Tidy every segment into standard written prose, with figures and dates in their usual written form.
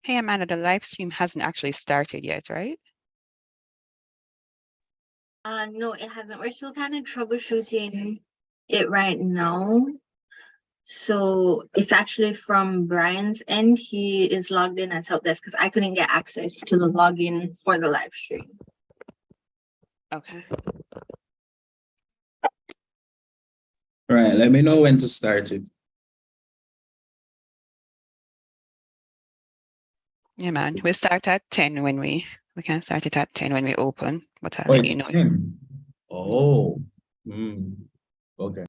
Hey, Amanda, the live stream hasn't actually started yet, right? No, it hasn't. We're still kind of troubleshooting it right now. So it's actually from Brian's end. He is logged in as help desk because I couldn't get access to the login for the live stream. Okay. All right, let me know when to start it. Yeah, man. We'll start at 10 when we can start it at 10 when we open, but I'll Oh, let you it's know. 10. Oh, okay.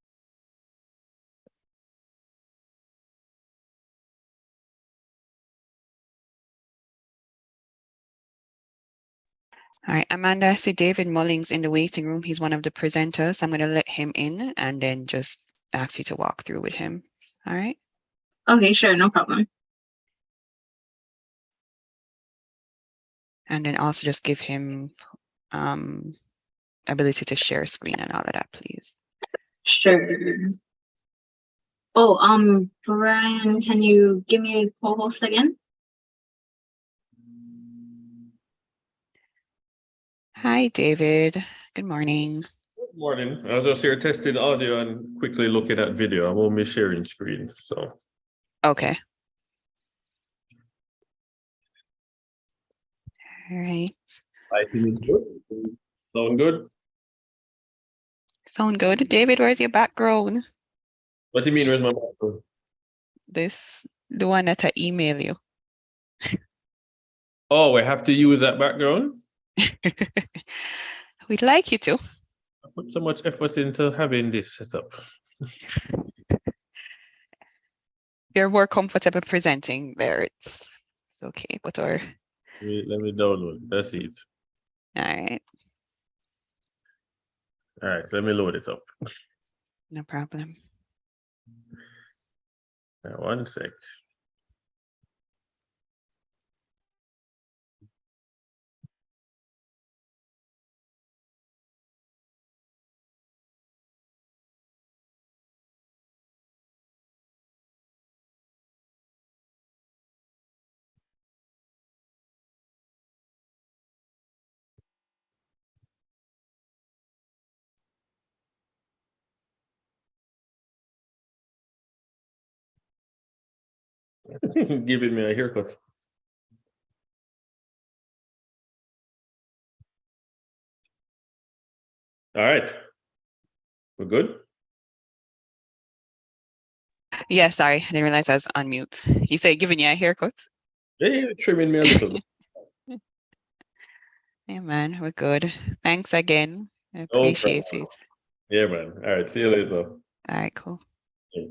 All right, Amanda, I see David Mullings in the waiting room. He's one of the presenters. I'm going to let him in and then just ask you to walk through with him. All right? Okay, sure, no problem. And then also just give him ability to share screen and all of that, please. Sure. Oh, Brian, can you give me a co-host again? Hi, David. Good morning. Good morning. I was just here testing audio and quickly looking at video. I'm only sharing screen, so. Okay. All right. Lighting is good. Sound good? Sound good. David, where's your background? What do you mean, where's my background? The one that I email you. Oh, we have to use that background? We'd like you to. I put so much effort into having this set up. You're more comfortable presenting there. It's okay, but or Let me download. That's it. all right, All right, let me load it up. no problem. One sec. Giving me a haircut. All right. We're good? Yeah, sorry, I didn't realize I was on mute. You said giving you a haircut? Yeah, you're trimming me a little bit. Yeah, man, we're good. Thanks again. I No appreciate problem. it. Yeah, man. All right, see you later. All right, cool. Yeah.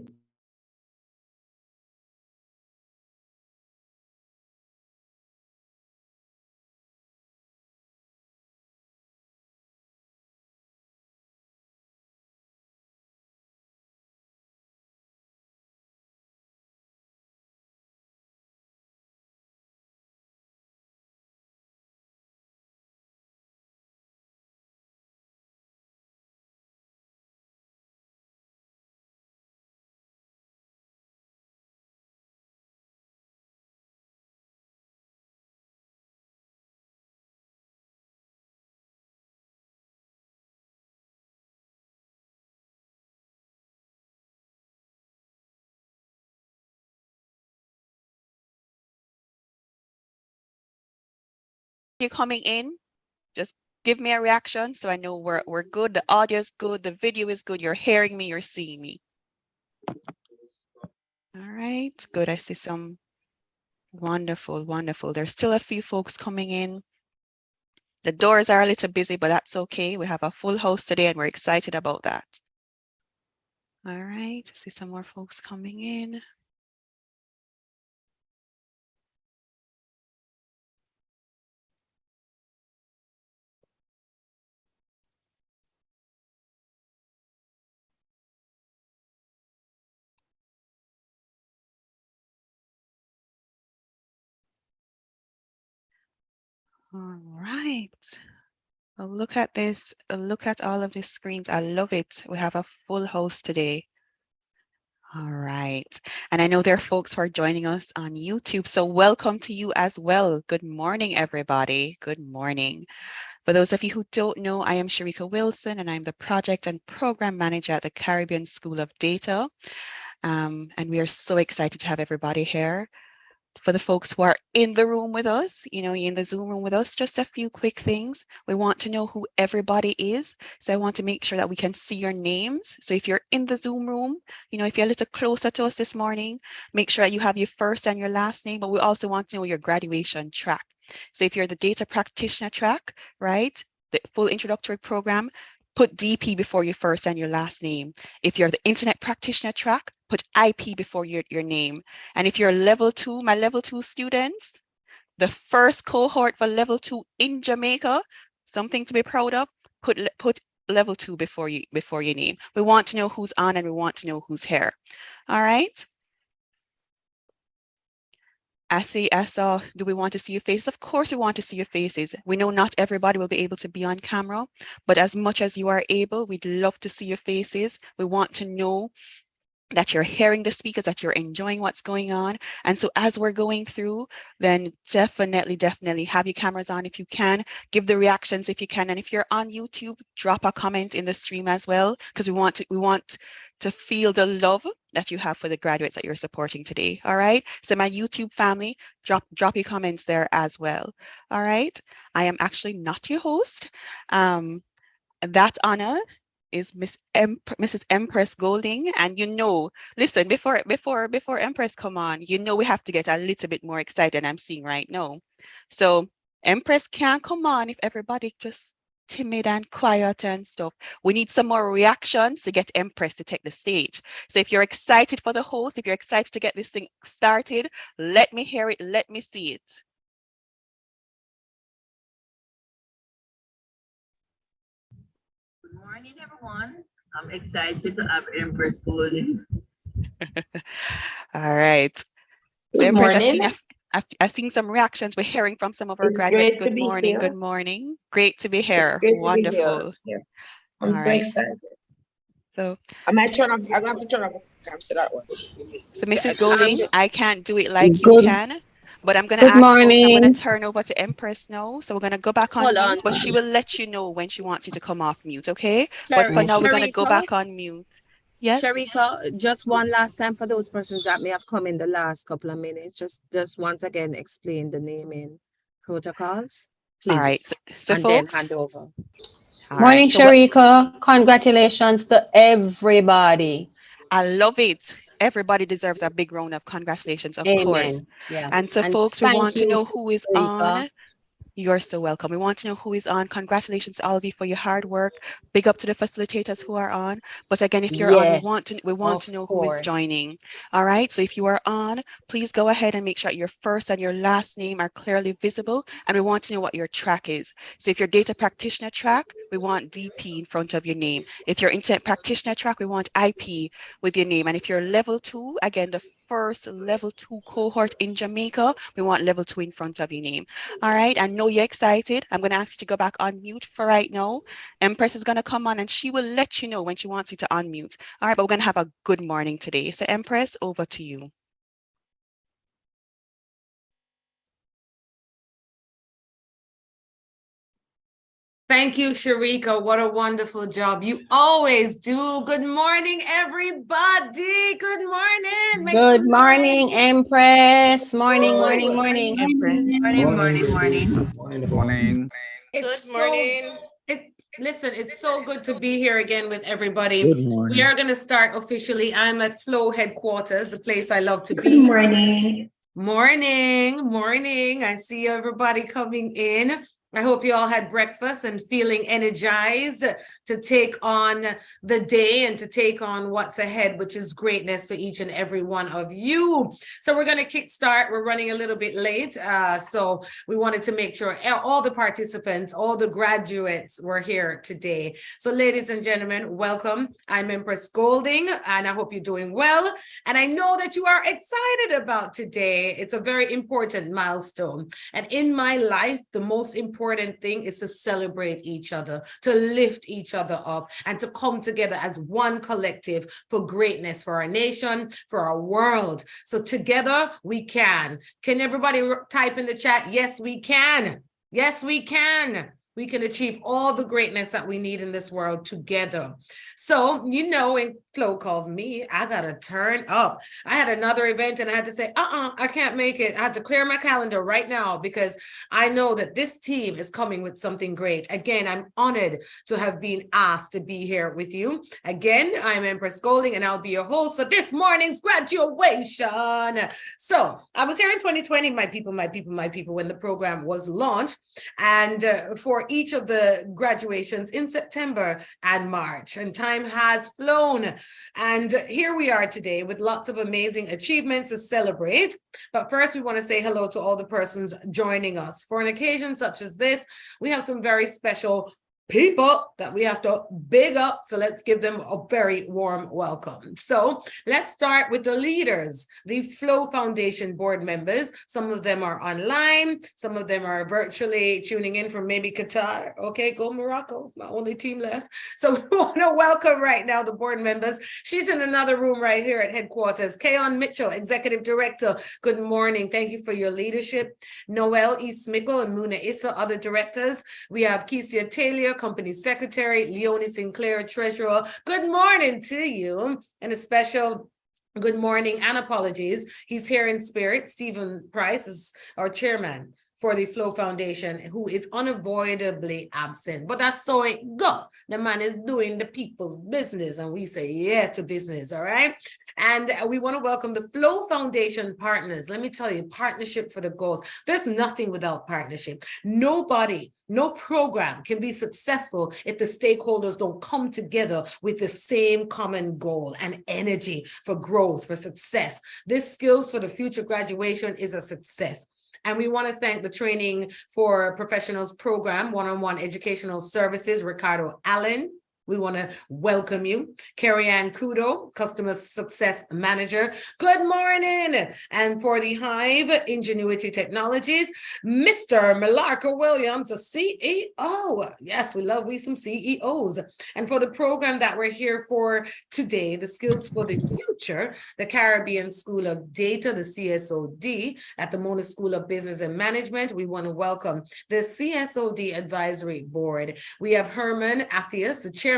You coming in? Just give me a reaction so I know we're good. The audio is good. The video is good. You're hearing me. You're seeing me. All right, good. I see some wonderful, wonderful. There's still a few folks coming in. The doors are a little busy, but that's okay. We have a full house today and we're excited about that. All right, I see some more folks coming in. All right. Well, look at this. Look at all of these screens. I love it. We have a full house today. All right. And I know there are folks who are joining us on YouTube, so welcome to you as well. Good morning, everybody. Good morning. For those of you who don't know, I am Sharika Wilson, and I'm the Project and Program Manager at the Caribbean School of Data. And we are so excited to have everybody here. For the folks who are in the room with us, you're in the Zoom room with us, just a few quick things. We want to know who everybody is. So I want to make sure that we can see your names. So if you're in the Zoom room, if you're a little closer to us this morning, make sure that you have your first and your last name, but we also want to know your graduation track. So if you're the data practitioner track, right, the full introductory program, put DP before your first and your last name. If you're the internet practitioner track, put IP before your name. And if you're level 2, my level 2 students, the first cohort for level 2 in Jamaica, something to be proud of, put level 2 before your name. We want to know who's on and we want to know who's here. All right. I saw, do we want to see your face? Of course we want to see your faces. We know not everybody will be able to be on camera, but as much as you are able, we'd love to see your faces. We want to know that you're hearing the speakers, that you're enjoying what's going on. And so as we're going through, then definitely have your cameras on if you can, give the reactions if you can. And if you're on YouTube, drop a comment in the stream as well, because we want to feel the love that you have for the graduates that you're supporting today. All right. So my YouTube family, drop your comments there as well. All right. I am actually not your host. That honor is Mrs. Empress Golding, and listen, before Empress come on, we have to get a little bit more excited. I'm seeing right now. So Empress can't come on if everybody just timid and quiet and stuff. We need some more reactions to get Empress to take the stage. So if you're excited for the host, if you're excited to get this thing started, let me hear it, let me see it. Good morning, everyone. I'm excited to have Empress Golden. All right. So Good Empress, morning. I've seen some reactions. We're hearing from some of our It's graduates. great to Good be morning. here. Good morning. Great to be here. Great to be Wonderful. here. All I'm so right. excited. So I might turn off. I'm going to turn off the cam so that one. Mrs. Golding, I can't do it like you Good can, but I'm going to good ask folks, I'm going to morning. turn over to Empress now. So we're going to go back on Hold on. mute, but she will let you know when she wants you to come off mute, okay? But for now, we're going to go Sharika, back on mute. Yes? Sharika, just one last time for those persons that may have come in the last couple of minutes. Just once again explain the naming protocols, All right. please. So And then folks, hand over. all Morning, right. So what Sharika. Congratulations to everybody. I love it. Everybody deserves a big round of congratulations, of course. Amen. Yeah. And so, And folks, we thank want to you, know who is Sharika. on. You're so welcome. We want to know who is on. Congratulations to all of you for your hard work. Big up to the facilitators who are on. But again, if you're on, we Yes, want to know who is course. joining. All right. So if you are on, please go ahead and make sure your first and your last name are clearly visible. And we want to know what your track is. So if you're data practitioner track, we want DP in front of your name. If you're internet practitioner track, we want IP with your name. And if you're level 2, again, the first level 2 cohort in Jamaica, we want level 2 in front of your name. All right, I know you're excited. I'm going to ask you to go back on mute for right now. Empress is going to come on and she will let you know when she wants you to unmute. All right, but we're going to have a good morning today. So Empress, over to you. Thank you, Sharika. What a wonderful job. You always do. Good morning, everybody. Good morning. Make Good some morning, noise. Empress. Morning, morning, Good morning. morning. Morning. It's listen, it's so good to be here again with everybody. Good We morning. are going to start officially. I'm at Flow headquarters, the place I love to Good be. morning. Morning. I see everybody coming in. I hope you all had breakfast and feeling energized to take on the day and to take on what's ahead, which is greatness for each and every one of you. So we're going to kickstart. We're running a little bit late. So we wanted to make sure all the participants, all the graduates were here today. So ladies and gentlemen, welcome. I'm Empress Golding, and I hope you're doing well. And I know that you are excited about today. It's a very important milestone. And in my life, the most important important thing is to celebrate each other, to lift each other up, and to come together as one collective for greatness, for our nation, for our world. So together we can. Can everybody type in the chat? Yes, we can. Yes, we can. We can achieve all the greatness that we need in this world together. So, you know, when Flo calls me, I got to turn up. I had another event and I had to say, I can't make it. I had to clear my calendar right now because I know that this team is coming with something great. Again, I'm honored to have been asked to be here with you. Again, I'm Empress Golding and I'll be your host for this morning's graduation. So I was here in 2020, my people, when the program was launched. And for each of the graduations in September and March, and time has flown. And here we are today with lots of amazing achievements to celebrate. But first, we want to say hello to all the persons joining us. For an occasion such as this, we have some very special people that we have to big up. So let's give them a very warm welcome. So let's start with the leaders, the Flow Foundation board members. Some of them are online. Some of them are virtually tuning in from maybe Qatar. Okay, go Morocco, my only team left. So we want to welcome right now the board members. She's in another room right here at headquarters. Kayon Mitchell, Executive Director. Good morning. Thank you for your leadership. Noel E. Smickle and Muna Issa, other directors. We have Kesia Taylor, Company Secretary, Leonie Sinclair, Treasurer. Good morning to you. And a special good morning and apologies. He's here in spirit. Stephen Price is our chairman for the Flow Foundation, who is unavoidably absent. But that's so it go. The man is doing the people's business, and we say yeah to business, all right? And we want to welcome the Flow Foundation partners. Let me tell you, partnership for the goals. There's nothing without partnership. Nobody, no program can be successful if the stakeholders don't come together with the same common goal and energy for growth, for success. This Skills for the Future graduation is a success. And we want to thank the Training for Professionals program, one-on-one educational services, Ricardo Allen. We want to welcome you. Carrie Ann Kudo, Customer Success Manager. Good morning. And for the Hive Ingenuity Technologies, Mr. Malarka Williams, a CEO. Yes, we some CEOs. And for the program that we're here for today, the Skills for the Future, the Caribbean School of Data, the CSOD, at the Mona School of Business and Management, we want to welcome the CSOD Advisory Board. We have Herman Athias, the chairman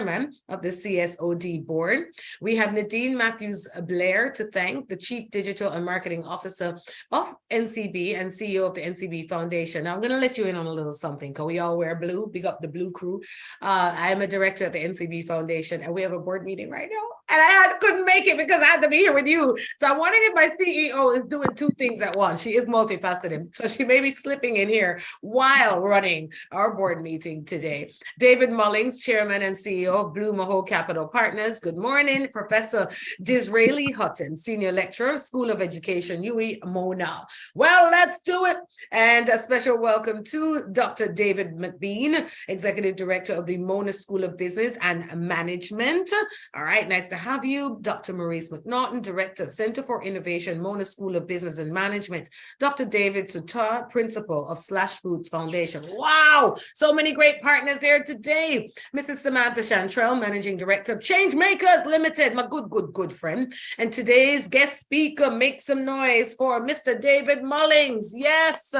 of the CSOD board. We have Nadine Matthews Blair to thank, the Chief Digital and Marketing Officer of NCB and CEO of the NCB Foundation. Now I'm going to let you in on a little something because we all wear blue. Big up the blue crew. I am a director at the NCB Foundation and we have a board meeting right now. And I couldn't make it because I had to be here with you. So I'm wondering if my CEO is doing two things at once. She is multifaceted. So she may be slipping in here while running our board meeting today. David Mullings, Chairman and CEO of Blue Maho Capital Partners. Good morning. Professor Disraeli Hutton, Senior Lecturer, School of Education, UE Mona. Well, let's do it. And a special welcome to Dr. David McBean, Executive Director of the Mona School of Business and Management. All right, nice to have you. Dr. Maurice McNaughton, Director, Center for Innovation, Mona School of Business and Management. Dr. David Sutar, Principal of Slash Foods Foundation. Wow, so many great partners here today. Mrs. Samantha Chantrell, Managing Director of Change Makers Limited, my good friend. And today's guest speaker, make some noise for Mr. David Mullings. Yes,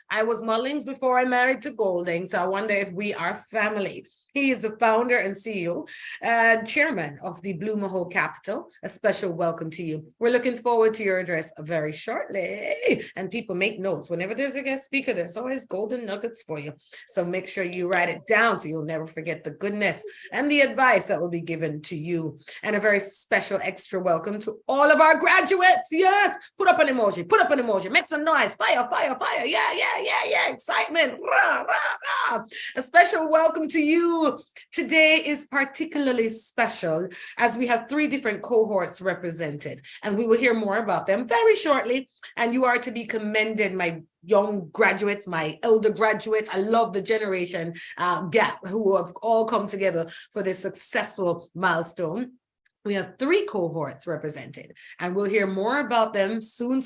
I was Mullings before I married to Golding, so I wonder if we are family. He is the founder and CEO and chairman of the Blue Maho Capital. A special welcome to you. We're looking forward to your address very shortly. And people make notes. Whenever there's a guest speaker, there's always golden nuggets for you. So make sure you write it down so you'll never forget the goodness and the advice that will be given to you. And a very special extra welcome to all of our graduates. Yes, put up an emoji, make some noise, fire, yeah, excitement, rah, rah, rah. A special welcome to you. Today is particularly special as we have 3 different cohorts represented, and we will hear more about them very shortly. And you are to be commended, my young graduates, my elder graduates. I love the generation gap who have all come together for this successful milestone. We have 3 cohorts represented, and we'll hear more about them soon.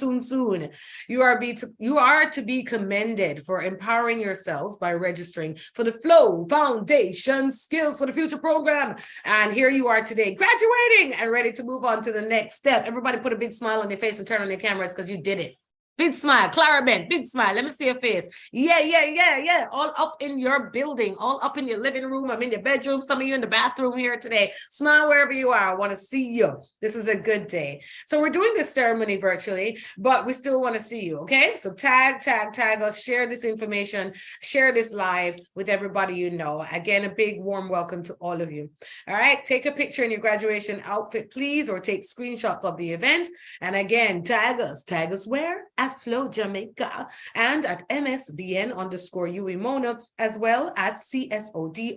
You are to be commended for empowering yourselves by registering for the Flow Foundation Skills for the Future program. And here you are today, graduating and ready to move on to the next step. Everybody put a big smile on your face and turn on your cameras because you did it. Big smile, Clara Ben, big smile. Let me see your face. Yeah. All up in your building, all up in your living room. I'm in your bedroom. Some of you in the bathroom here today. Smile wherever you are. I want to see you. This is a good day. So we're doing this ceremony virtually, but we still want to see you, okay? So tag us, share this information, share this live with everybody you know. Again, a big warm welcome to all of you. All right, take a picture in your graduation outfit, please, or take screenshots of the event. And again, tag us where? At Flow Jamaica and at MSBN_UE Mona, as well at CSOD_COI.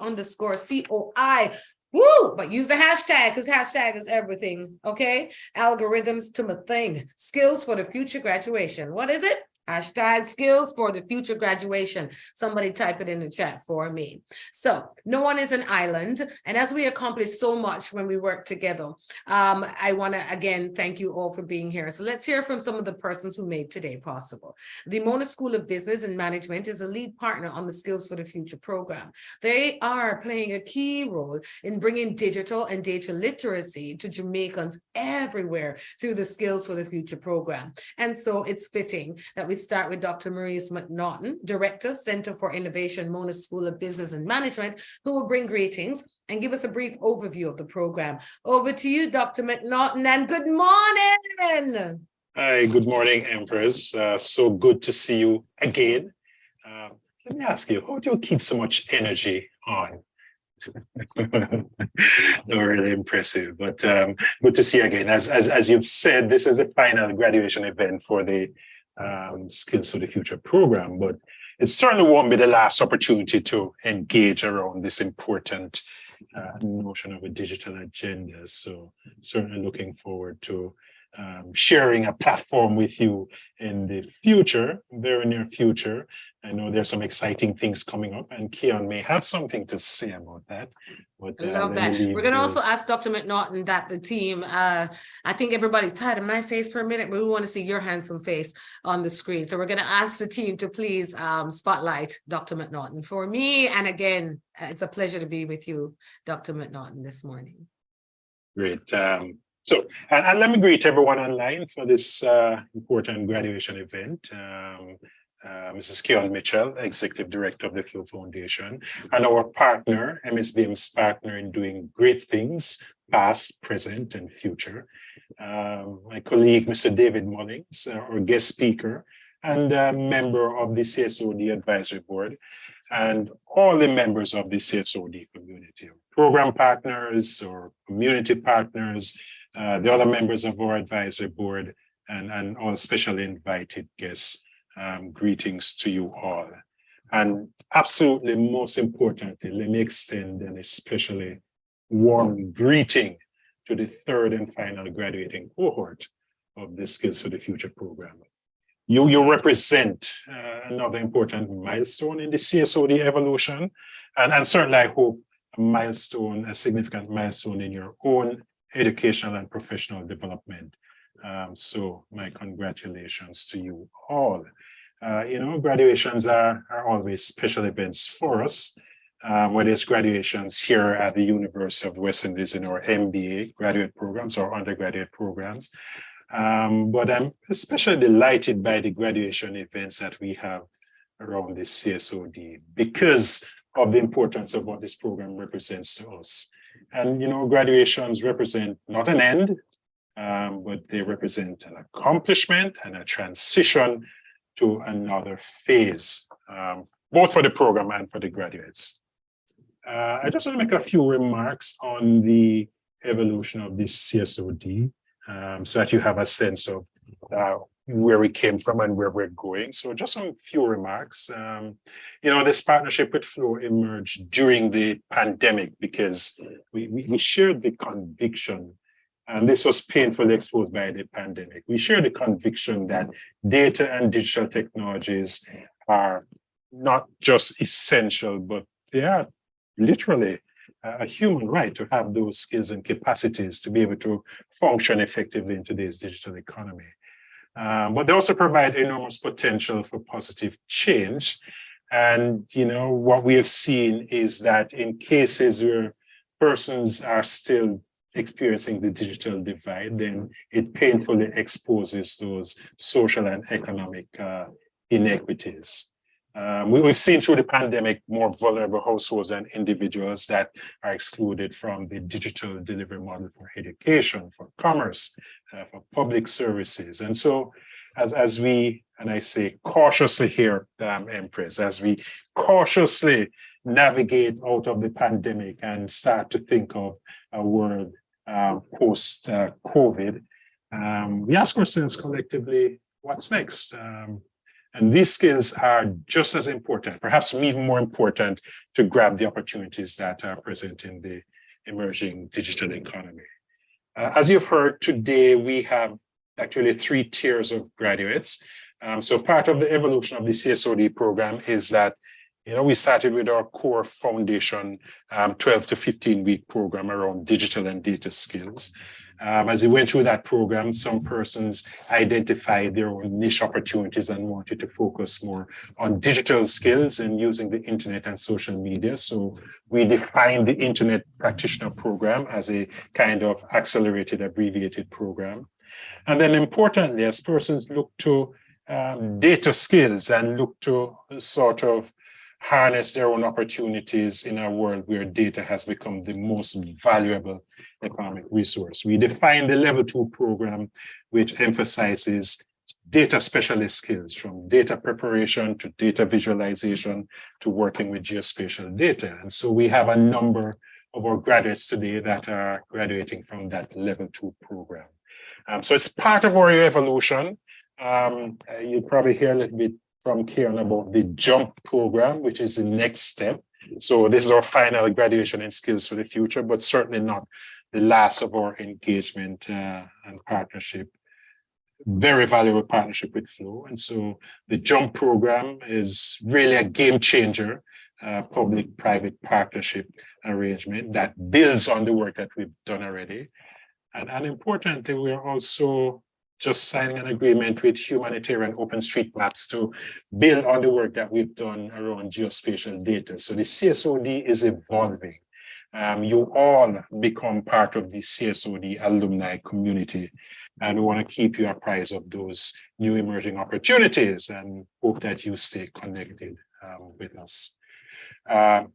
Woo! But use a hashtag because hashtag is everything. Okay. Algorithms to my thing. Skills for the future graduation. What is it? Hashtag skills for the future graduation. Somebody type it in the chat for me. So no one is an island. And as we accomplish so much when we work together, I want to again thank you all for being here. So let's hear from some of the persons who made today possible. The Mona School of Business and Management is a lead partner on the Skills for the Future program. They are playing a key role in bringing digital and data literacy to Jamaicans everywhere through the Skills for the Future program. And so it's fitting that we start with Dr. Maurice McNaughton, Director, Center for Innovation, Mona School of Business and Management, who will bring greetings and give us a brief overview of the program. Over to you, Dr. McNaughton, and good morning. Hi, good morning, Empress. So good to see you again. Let me ask you, how do you keep so much energy on? No, really impressive, but good to see you again. As you've said, this is the final graduation event for the Skills for the Future program, but it certainly won't be the last opportunity to engage around this important notion of a digital agenda. So certainly looking forward to sharing a platform with you in the future, very near future. I know there's some exciting things coming up, and Keon may have something to say about that. But, I love that. We're going to also ask Dr. McNaughton that the team, I think everybody's tired of my face for a minute, but we want to see your handsome face on the screen. So we're going to ask the team to please spotlight Dr. McNaughton for me. And again, it's a pleasure to be with you, Dr. McNaughton, this morning. Great. So, and let me greet everyone online for this important graduation event. Mrs. Keon Mitchell, Executive Director of the Flow Foundation, and our partner, MSBM's partner in doing great things, past, present, and future. My colleague, Mr. David Mullings, our guest speaker, and a member of the CSOD Advisory Board, and all the members of the CSOD community, program partners or community partners, the other members of our advisory board, and all specially invited guests. Greetings to you all. And absolutely most importantly, let me extend an especially warm greeting to the third and final graduating cohort of the Skills for the Future program. You represent another important milestone in the CSOD evolution, and certainly I hope a significant milestone in your own educational and professional development. So my congratulations to you all. Graduations are always special events for us, whether it's graduations here at the University of the West Indies in our MBA graduate programs or undergraduate programs. But I'm especially delighted by the graduation events that we have around the CSOD because of the importance of what this program represents to us. And, graduations represent not an end, but they represent an accomplishment and a transition to another phase, both for the program and for the graduates. I just want to make a few remarks on the evolution of this CSOD so that you have a sense of where we came from and where we're going. So just some few remarks. This partnership with Flow emerged during the pandemic because we shared the conviction, and this was painfully exposed by the pandemic. We shared the conviction that data and digital technologies are not just essential, but they are literally a human right to have those skills and capacities to be able to function effectively in today's digital economy. But they also provide enormous potential for positive change. And, you know, what we have seen is that in cases where persons are still experiencing the digital divide, then it painfully exposes those social and economic inequities. We've seen through the pandemic more vulnerable households and individuals that are excluded from the digital delivery model for education, for commerce, for public services. And so as we, and I say cautiously here, Empress, as we cautiously navigate out of the pandemic and start to think of a world post-COVID, we ask ourselves collectively, what's next? And these skills are just as important, perhaps even more important, to grab the opportunities that are present in the emerging digital economy. As you've heard today, we have actually 3 tiers of graduates. So part of the evolution of the CSOD program is that, you know, we started with our core foundation 12 to 15-week program around digital and data skills. As we went through that program, some persons identified their own niche opportunities and wanted to focus more on digital skills and using the internet and social media. So we defined the Internet Practitioner Program as a kind of accelerated, abbreviated program. And then importantly, as persons look to data skills and look to sort of harness their own opportunities in a world where data has become the most valuable economic resource, we define the Level 2 program, which emphasizes data specialist skills, from data preparation to data visualization to working with geospatial data. And so we have a number of our graduates today that are graduating from that Level 2 program. So it's part of our evolution. You'll probably hear a little bit from Kieran about the JUMP program, which is the next step. So this is our final graduation in skills for the future, but certainly not the last of our engagement and partnership. Very valuable partnership with Flow. And so the JUMP program is really a game changer, public-private partnership arrangement that builds on the work that we've done already. And importantly, we're also just signing an agreement with Humanitarian OpenStreetMaps to build on the work that we've done around geospatial data. So the CSOD is evolving. You all become part of the CSOD alumni community, and we want to keep you apprised of those new emerging opportunities and hope that you stay connected with us.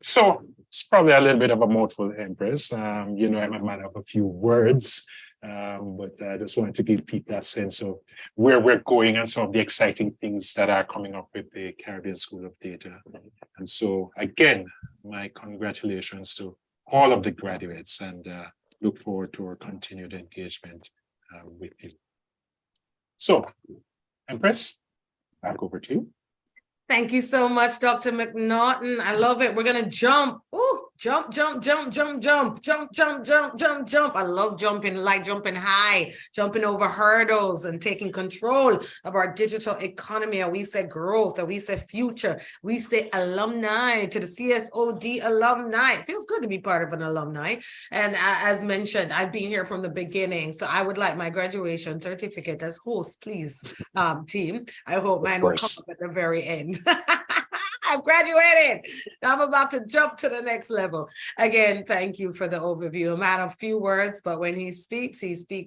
So it's probably a little bit of a mouthful, Empress. You know, I'm a man of a few words. But I just wanted to give people a sense of where we're going and some of the exciting things that are coming up with the Caribbean School of Data. And so again, my congratulations to all of the graduates, and look forward to our continued engagement with you. So, Empress, back over to you. Thank you so much, Dr. McNaughton. I love it. We're going to jump. Ooh, jump, jump, jump, jump, jump, jump, jump, jump, jump, jump. I love jumping, like jumping high, jumping over hurdles and taking control of our digital economy. And we say growth, and we say future. We say alumni to the CSOD alumni. It feels good to be part of an alumni. And as mentioned, I've been here from the beginning. So I would like my graduation certificate as host, please, team. I hope mine will come up at the very end. I've graduated. I'm about to jump to the next level. Again, thank you for the overview. A man of few words, but when he speaks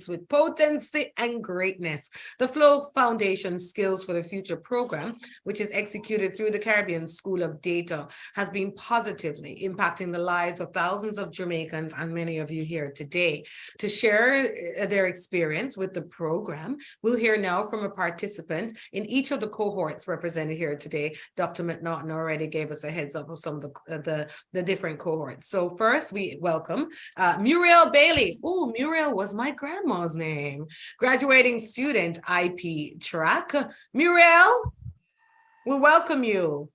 with potency and greatness. The Flow Foundation Skills for the Future program, which is executed through the Caribbean School of Data, has been positively impacting the lives of thousands of Jamaicans and many of you here today. To share their experience with the program, we'll hear now from a participant in each of the cohorts represented here today. Dr. McNaughton already gave us a heads up of some of the different cohorts. So first we welcome Muriel Bailey. Oh, Muriel was my grandma's name. Graduating student, IP track. Muriel, we welcome you.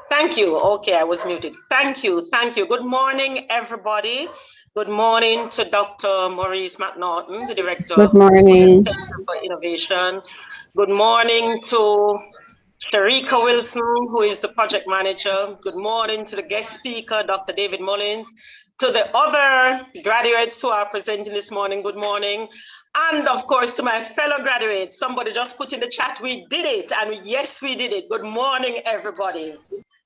Thank you. Okay, I was muted. Thank you. Thank you. Good morning, everybody. Good morning to Dr. Maurice McNaughton, the Director Good morning. of the Center for Innovation. Good morning to Sharika Wilson, who is the project manager. Good morning to the guest speaker, Dr. David Mullins. To the other graduates who are presenting this morning, good morning. And of course, to my fellow graduates, somebody just put in the chat, we did it. And yes, we did it. Good morning, everybody.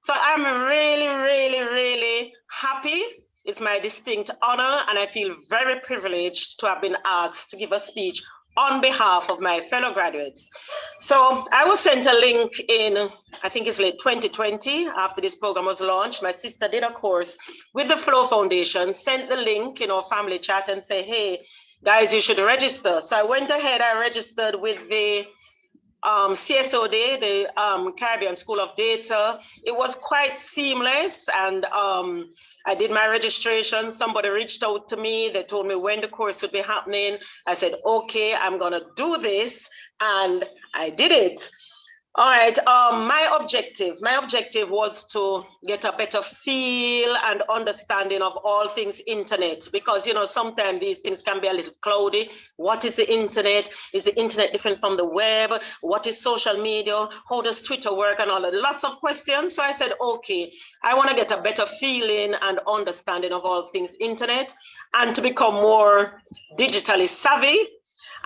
So I'm really, really, really happy. It's my distinct honor, and I feel very privileged to have been asked to give a speech on behalf of my fellow graduates. So I was sent a link in, I think it's late 2020, after this program was launched. My sister did a course with the Flow Foundation, sent the link in our family chat and say, hey, guys, you should register. So I went ahead, I registered with the CSOD, the Caribbean School of Data. It was quite seamless, and I did my registration. Somebody reached out to me. They told me when the course would be happening. I said, okay, I'm gonna do this, and I did it. All right, my objective was to get a better feel and understanding of all things internet, because, you know, sometimes these things can be a little cloudy. What is the internet? Is the internet different from the web? What is social media? How does Twitter work? And all that, lots of questions. So I said, okay, I want to get a better feeling and understanding of all things internet and to become more digitally savvy.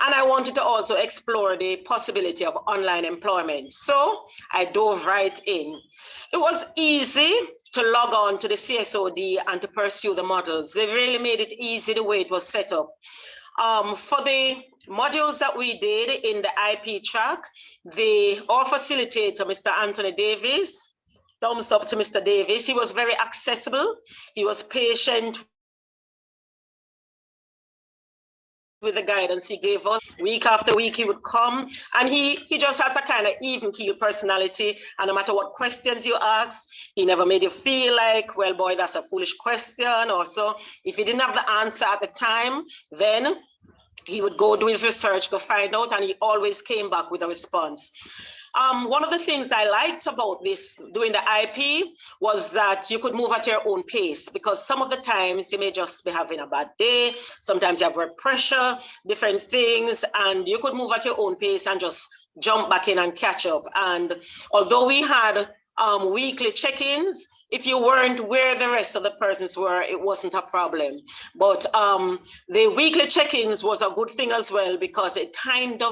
And I wanted to also explore the possibility of online employment. So I dove right in. It was easy to log on to the CSOD and to pursue the models. They really made it easy the way it was set up. For the modules that we did in the IP track, our facilitator, Mr. Anthony Davis, thumbs up to Mr. Davis. He was very accessible. He was patient with the guidance he gave us. Week after week he would come, and he just has a kind of even keel personality, and no matter what questions you ask, he never made you feel like, well, boy, that's a foolish question or so. If he didn't have the answer at the time, then he would go do his research, go find out, and he always came back with a response. One of the things I liked about this, doing the IP, was that you could move at your own pace, because some of the times you may just be having a bad day. Sometimes you have work pressure, different things, and you could move at your own pace and just jump back in and catch up. And although we had weekly check-ins, if you weren't where the rest of the persons were, it wasn't a problem. But the weekly check-ins was a good thing as well, because it kind of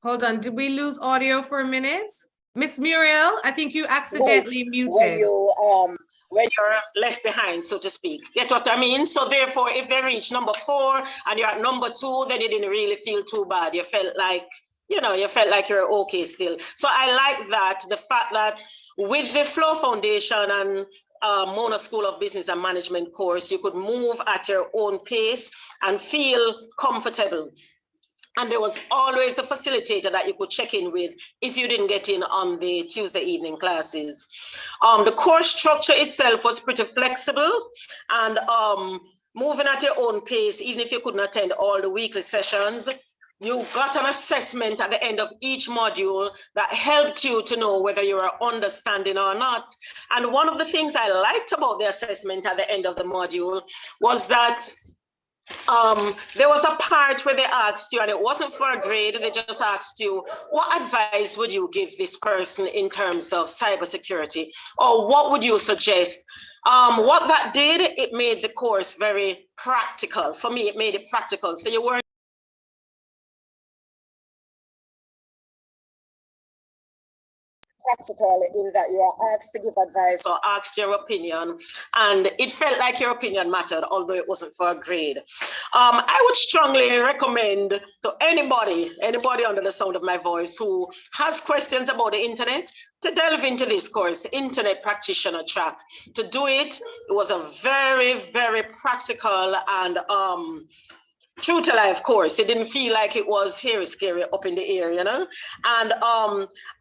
Hold on, did we lose audio for a minute? Miss Muriel, I think you accidentally muted. When you're left behind, so to speak. Get what I mean? So therefore, if they reach number 4 and you're at number 2, then you didn't really feel too bad. You felt like, you know, you felt like you're okay still. So I like that, the fact that with the Flow Foundation and Mona School of Business and Management course, you could move at your own pace and feel comfortable. And there was always a facilitator that you could check in with if you didn't get in on the Tuesday evening classes. The course structure itself was pretty flexible, and moving at your own pace, even if you couldn't attend all the weekly sessions, you got an assessment at the end of each module that helped you to know whether you are understanding or not. And one of the things I liked about the assessment at the end of the module was that there was a part where they asked you, and it wasn't for a grade, they just asked you, what advice would you give this person in terms of cybersecurity? Or what would you suggest? What that did, it made the course very practical. For me, it made it practical. So you weren't practical in that you are asked to give advice or asked your opinion, and it felt like your opinion mattered, although it wasn't for a grade. I would strongly recommend to anybody under the sound of my voice who has questions about the internet to delve into this course, Internet Practitioner Track. To do it, it was a very, very practical and true to life course. It didn't feel like it was here scary up in the air, you know. And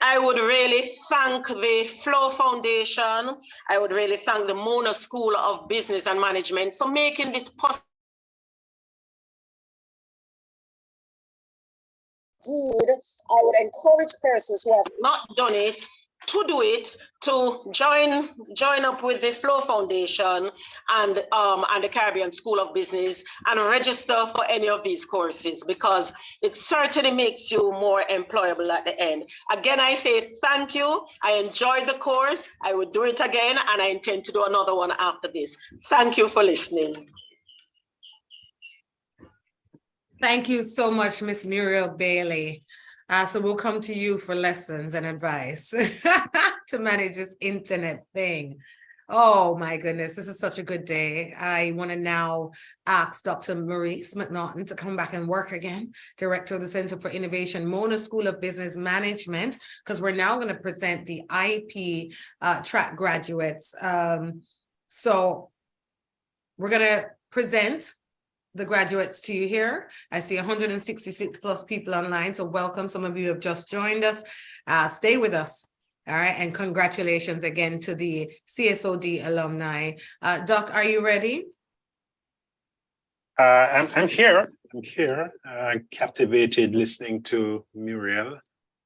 I would really thank the Flow Foundation. I would really thank the Mona School of Business and Management for making this possible. I would encourage persons who have not done it to do it, to join up with the Flow Foundation and the Caribbean School of Business and register for any of these courses, because it certainly makes you more employable at the end. Again, I say thank you. I enjoyed the course. I would do it again, and I intend to do another one after this. Thank you for listening. Thank you so much, Miss Muriel Bailey. So we'll come to you for lessons and advice to manage this internet thing. Oh my goodness, this is such a good day. I want to now ask Dr. Maurice McNaughton to come back and work again, Director of the Center for Innovation, Mona School of Business Management, because we're now going to present the IP track graduates. So we're going to present the graduates to you here. I see 166 plus people online, so welcome. Some of you have just joined us. Stay with us, all right? And congratulations again to the CSOD alumni. Doc, are you ready? I'm here. I'm here, captivated listening to Muriel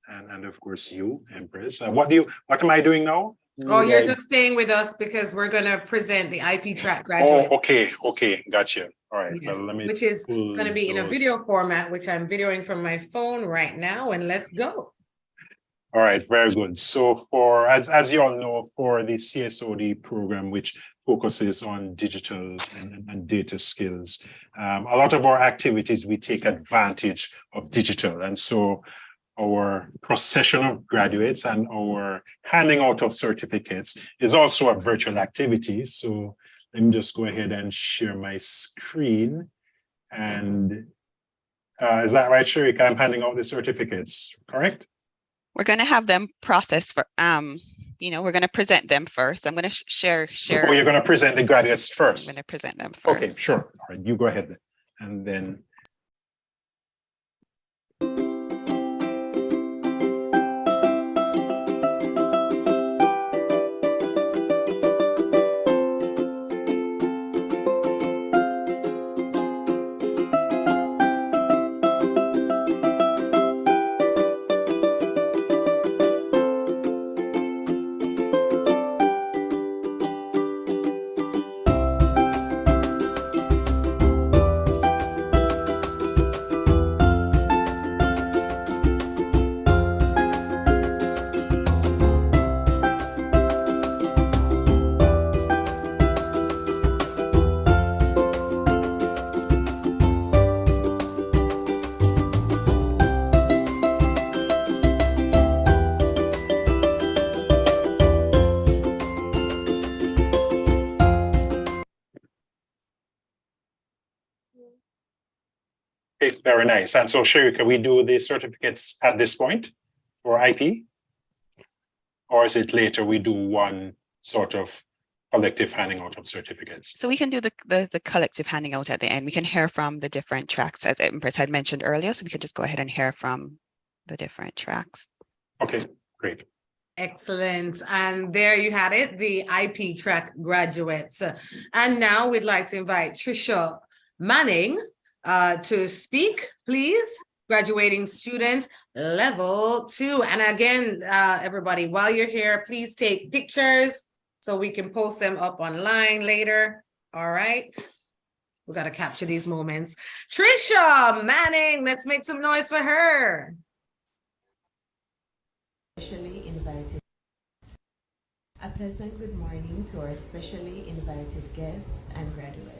and of course you, Empress. What am I doing now? Oh, you're just staying with us because we're going to present the IP track graduates. Oh, okay, gotcha. All right, yes, well, let me which is going to be in a video format, which I'm videoing from my phone right now, and let's go. All right, very good. So for, as you all know, for the CSOD program, which focuses on digital and data skills, a lot of our activities, we take advantage of digital. And so our processional graduates and our handing out of certificates is also a virtual activity. So let me just go ahead and share my screen. And is that right, Sharika? I'm handing out the certificates, correct? We're going to have them processed for, we're going to present them first. I'm going to share. Oh, you're going to present the graduates first. I'm going to present them first. Okay, sure. All right, you go ahead. And then. Okay, very nice. And so, Sharika, we do the certificates at this point for IP? Or is it later we do one sort of collective handing out of certificates? So we can do the collective handing out at the end. We can hear from the different tracks, as Empress had mentioned earlier. So we can just go ahead and hear from the different tracks. Okay, great. Excellent. And there you had it, the IP track graduates. And now we'd like to invite Trisha Manning to speak, please. Graduating student level 2. And again, everybody, while you're here, please take pictures so we can post them up online later. All right. We got to capture these moments. Trisha Manning, let's make some noise for her. Specially invited. A pleasant good morning to our specially invited guests and graduates.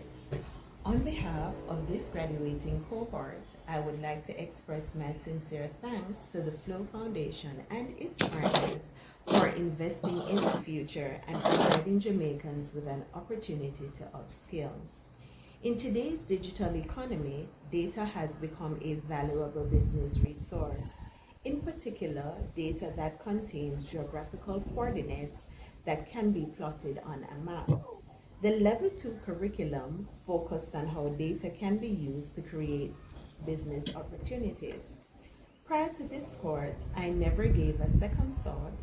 On behalf of this graduating cohort, I would like to express my sincere thanks to the Flow Foundation and its partners for investing in the future and providing Jamaicans with an opportunity to upskill. In today's digital economy, data has become a valuable business resource. In particular, data that contains geographical coordinates that can be plotted on a map. The Level 2 curriculum focused on how data can be used to create business opportunities. Prior to this course, I never gave a second thought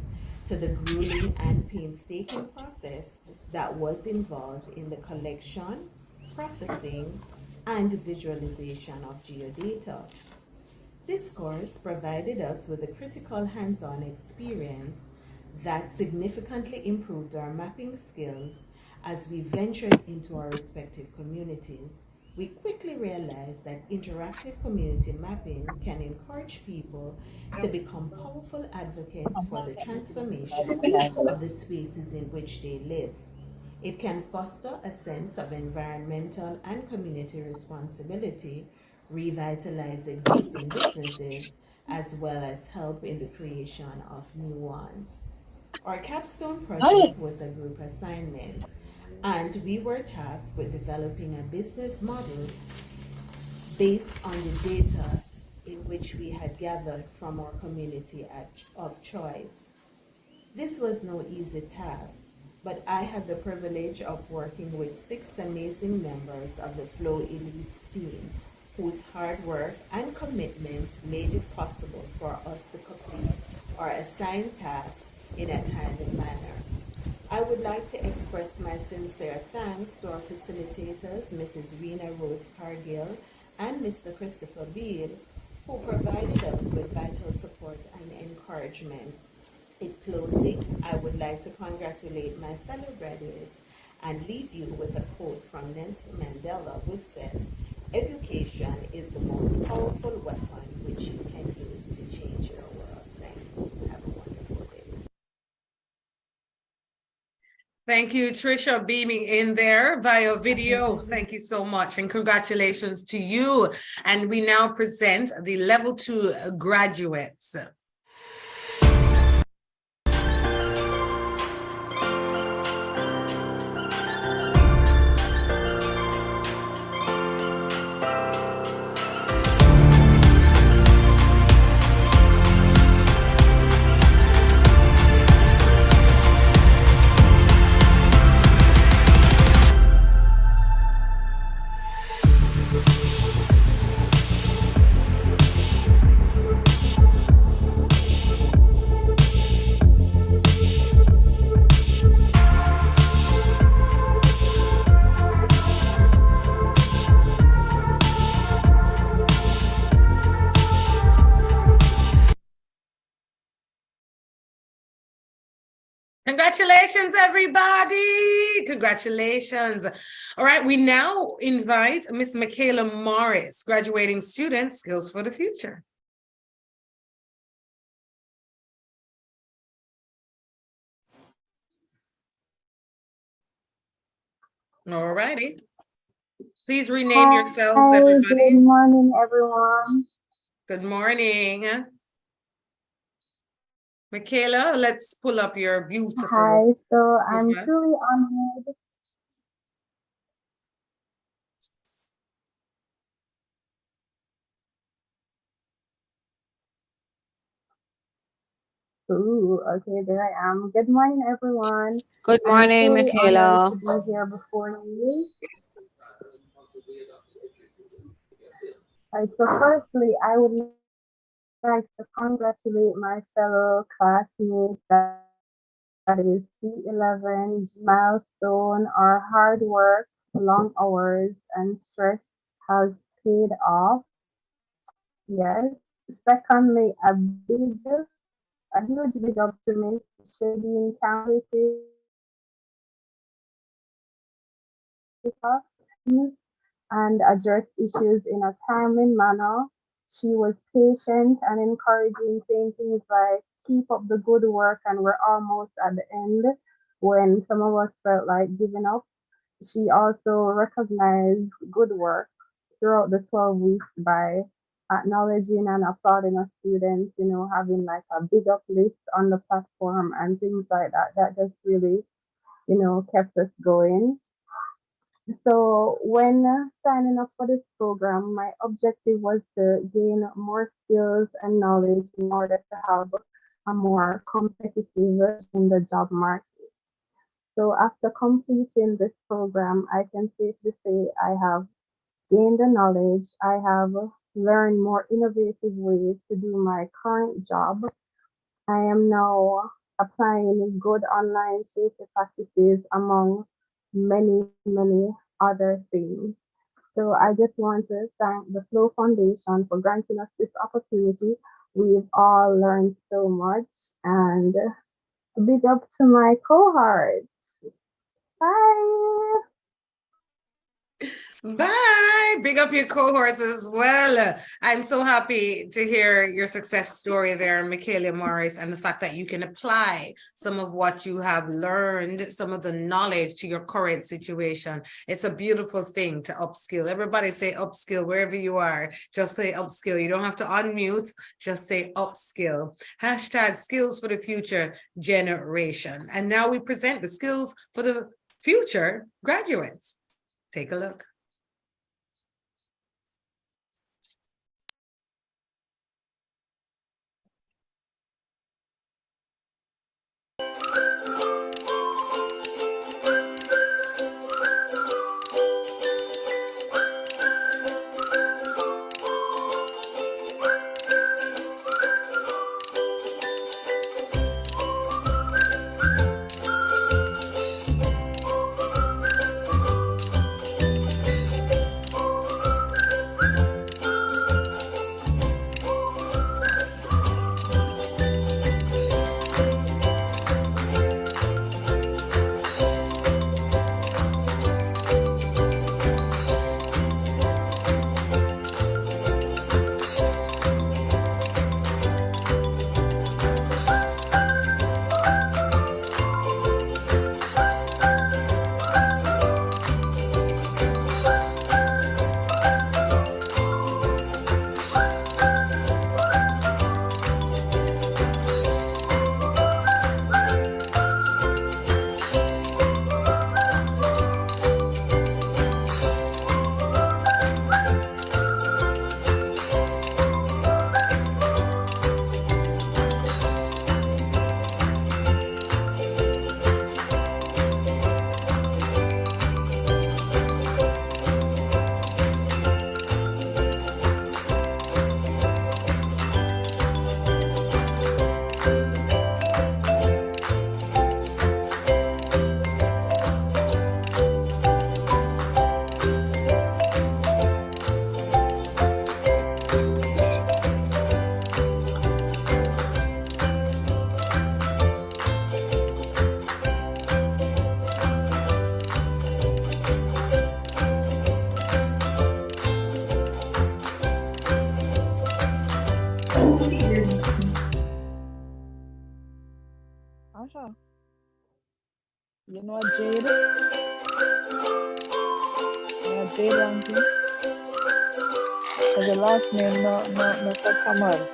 to the grueling and painstaking process that was involved in the collection, processing, and visualization of geodata. This course provided us with a critical hands-on experience That significantly improved our mapping skills as we ventured into our respective communities. We quickly realized that interactive community mapping can encourage people to become powerful advocates for the transformation of the spaces in which they live. It can foster a sense of environmental and community responsibility, revitalize existing businesses, as well as help in the creation of new ones. Our capstone project was a group assignment, and we were tasked with developing a business model based on the data in which we had gathered from our community of choice. This was no easy task, but I had the privilege of working with 6 amazing members of the Flow Elites team, whose hard work and commitment made it possible for us to complete our assigned tasks in a timely manner. I would like to express my sincere thanks to our facilitators, Mrs. Rena Rose Cargill and Mr. Christopher Beard, who provided us with vital support and encouragement. In closing, I would like to congratulate my fellow graduates and leave you with a quote from Nelson Mandela, which says, "Education is the most powerful weapon which you can use to change your world." Thank you. Have a wonderful day. Thank you, Trisha, beaming in there via video. Thank you so much, and congratulations to you. And we now present the level 2 graduates. Congratulations, everybody. Congratulations. All right, we now invite Miss Michaela Morris, graduating student, Skills for the Future. All righty. Please rename yourselves, everybody. Good morning, everyone. Good morning. Michaela, let's pull up your beautiful. Hi, so I'm profile. truly honored. Ooh, okay, there I am. Good morning, everyone. Good morning, I'm truly Michaela. honored to be here before you. So firstly, I would like to congratulate my fellow classmates that is C11 milestone. Our hard work, long hours, and stress has paid off. Yes. Secondly, a huge big up to Miss Shadeen Campuses and address issues in a timely manner. She was patient and encouraging, saying things like, "Keep up the good work," and we're almost at the end when some of us felt like giving up. She also recognized good work throughout the 12 weeks by acknowledging and applauding our students, having like a big up list on the platform and things like that. That just really, kept us going. So when signing up for this program, my objective was to gain more skills and knowledge in order to have a more competitive in the job market. So after completing this program, I can safely say I have gained the knowledge. I have learned more innovative ways to do my current job. I am now applying good online safety practices among many other things. So I just want to thank the Flow Foundation for granting us this opportunity. We've all learned so much, and Big up to my cohort. Bye. Bye. Big up your cohorts as well. I'm so happy to hear your success story there, Michaela Morris, and the fact that you can apply some of what you have learned, some of the knowledge to your current situation. It's a beautiful thing to upskill. Everybody say upskill wherever you are. Just say upskill. You don't have to unmute. Just say upskill. Hashtag skills for the future generation. And now we present the skills for the future graduates. Take a look. Asha, you know Jade? You know Jade Rankin? Because the last name no so common.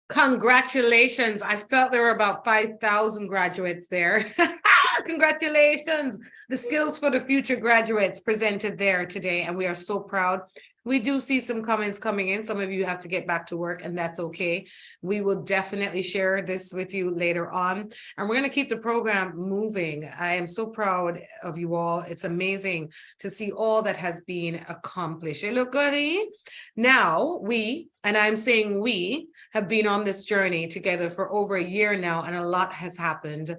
Congratulations. I felt there were about 5,000 graduates there. Congratulations. The skills for the future graduates presented there today, and we are so proud. We do see some comments coming in. Some of you have to get back to work, and that's okay. We will definitely share this with you later on, and we're going to keep the program moving. I am so proud of you all. It's amazing to see all that has been accomplished. You look good, eh? Now, and I'm saying we, have been on this journey together for over a year now, and a lot has happened.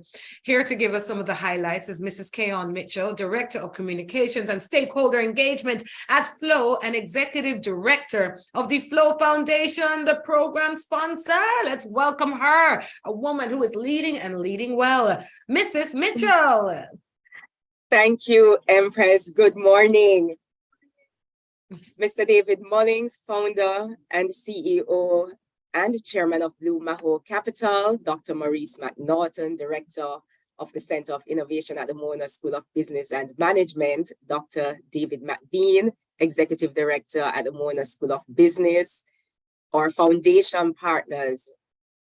Here to give us some of the highlights is Mrs. Keon Mitchell, Director of Communications and Stakeholder Engagement at Flow and Executive Director of the Flow Foundation, the program sponsor. Let's welcome her, a woman who is leading and leading well. Mrs. Mitchell. Thank you, Empress. Good morning. Mr. David Mullins, founder and CEO and chairman of Blue Maho Capital, Dr. Maurice McNaughton, director of the Center of Innovation at the Mona School of Business and Management, Dr. David McBean, executive director at the Mona School of Business, our foundation partners,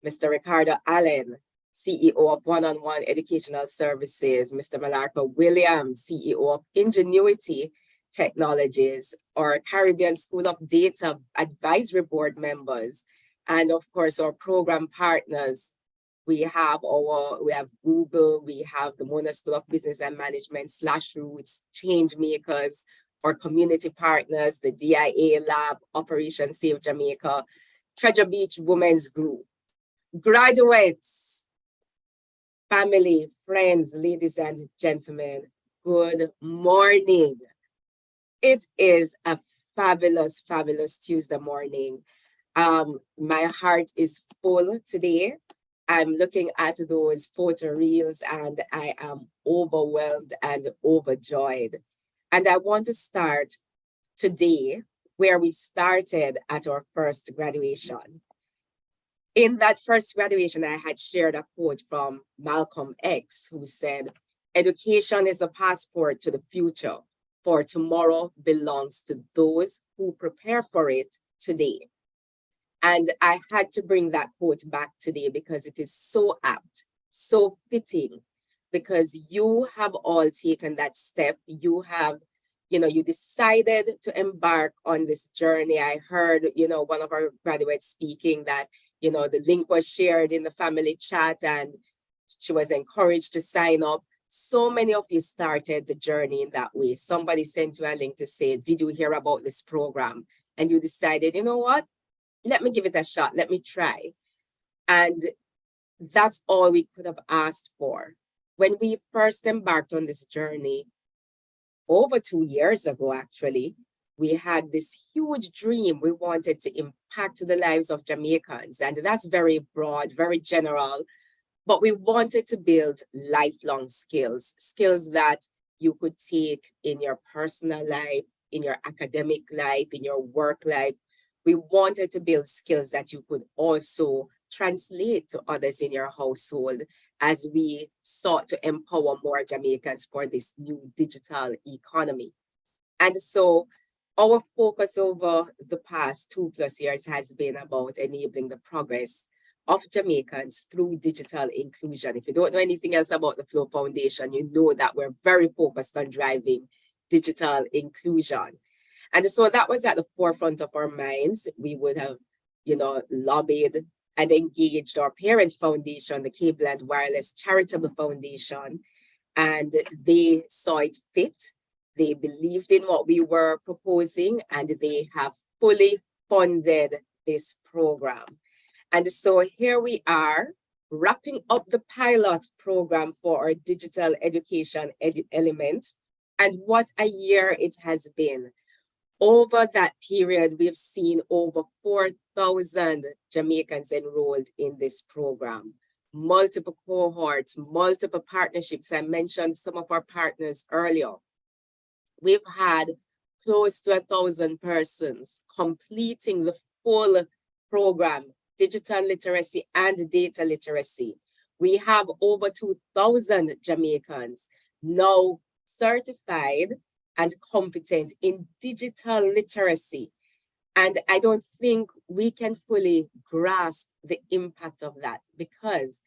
Mr. Ricardo Allen, CEO of One-on-One Educational Services, Mr. Malarco Williams, CEO of Ingenuity Technologies, our Caribbean School of Data Advisory Board members, and of course our program partners. We have Google, we have the Mona School of Business and Management, Roots, Change Makers, our community partners, the DIA Lab, Operation Save Jamaica, Treasure Beach Women's Group, graduates, family, friends, ladies and gentlemen, good morning. It is a fabulous, fabulous Tuesday morning. My heart is full today. I'm looking at those photo reels and I am overwhelmed and overjoyed. And I want to start today where we started at our first graduation. In that first graduation, I had shared a quote from Malcolm X, who said, "Education is a passport to the future, for tomorrow belongs to those who prepare for it today." And I had to bring that quote back today because it is so apt, so fitting, because you have all taken that step. You have, you decided to embark on this journey. I heard, one of our graduates speaking that, the link was shared in the family chat and she was encouraged to sign up. So many of you started the journey in that way. Somebody sent you a link to say, "Did you hear about this program?" And you decided, you know what? Let me give it a shot. Let me try. And that's all we could have asked for. When we first embarked on this journey, over 2 years ago, actually, we had this huge dream. We wanted to impact the lives of Jamaicans. And that's very broad, very general. But we wanted to build lifelong skills, skills that you could take in your personal life, in your academic life, in your work life. We wanted to build skills that you could also translate to others in your household as we sought to empower more Jamaicans for this new digital economy. And so our focus over the past 2+ years has been about enabling the progress of Jamaicans through digital inclusion. If you don't know anything else about the Flow Foundation, you know that we're very focused on driving digital inclusion. And so that was at the forefront of our minds. We would have, lobbied and engaged our parent foundation, the Cable and Wireless Charitable Foundation, and they saw it fit. They believed in what we were proposing, and they have fully funded this program. And so here we are, wrapping up the pilot program for our digital education element. And what a year it has been. Over that period, we've seen over 4,000 Jamaicans enrolled in this program. Multiple cohorts, multiple partnerships. I mentioned some of our partners earlier. We've had close to 1,000 persons completing the full program, digital literacy and data literacy. We have over 2,000 Jamaicans now certified and competent in digital literacy. And I don't think we can fully grasp the impact of that because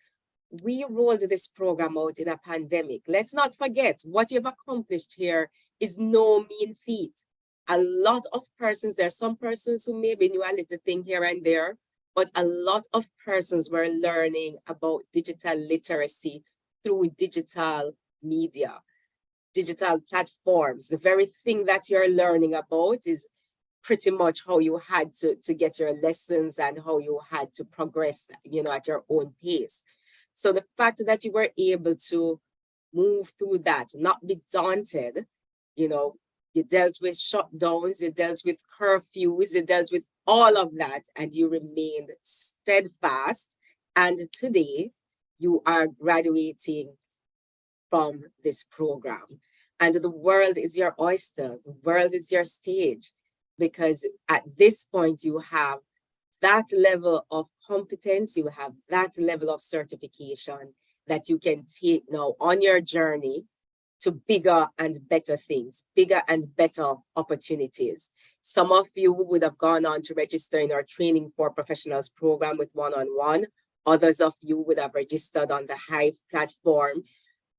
we rolled this program out in a pandemic. Let's not forget what you've accomplished here is no mean feat. A lot of persons, there are some persons who maybe knew a little thing here and there, but a lot of persons were learning about digital literacy through digital media, digital platforms. The very thing that you're learning about is pretty much how you had to get your lessons and how you had to progress, at your own pace. So the fact that you were able to move through that, not be daunted, you dealt with shutdowns, you dealt with curfews, you dealt with all of that, and you remained steadfast. And today you are graduating from this program. And the world is your oyster, the world is your stage, because at this point you have that level of competence, you have that level of certification that you can take now on your journey to bigger and better things, bigger and better opportunities. Some of you would have gone on to register in our Training for Professionals program with one-on-one. Others of you would have registered on the Hive platform.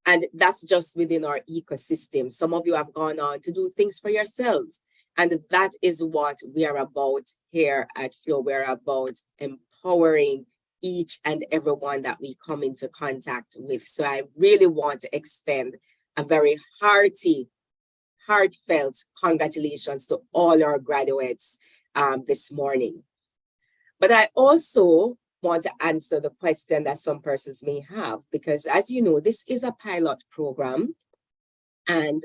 And that's just within our ecosystem. Some of you have gone on to do things for yourselves. And that is what we are about here at Flow. We're about empowering each and everyone that we come into contact with. So I really want to extend a very heartfelt congratulations to all our graduates this morning. But I also want to answer the question that some persons may have, because as you know, this is a pilot program. And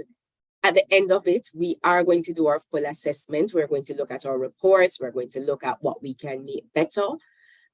at the end of it, we are going to do our full assessment. We're going to look at our reports. We're going to look at what we can make better.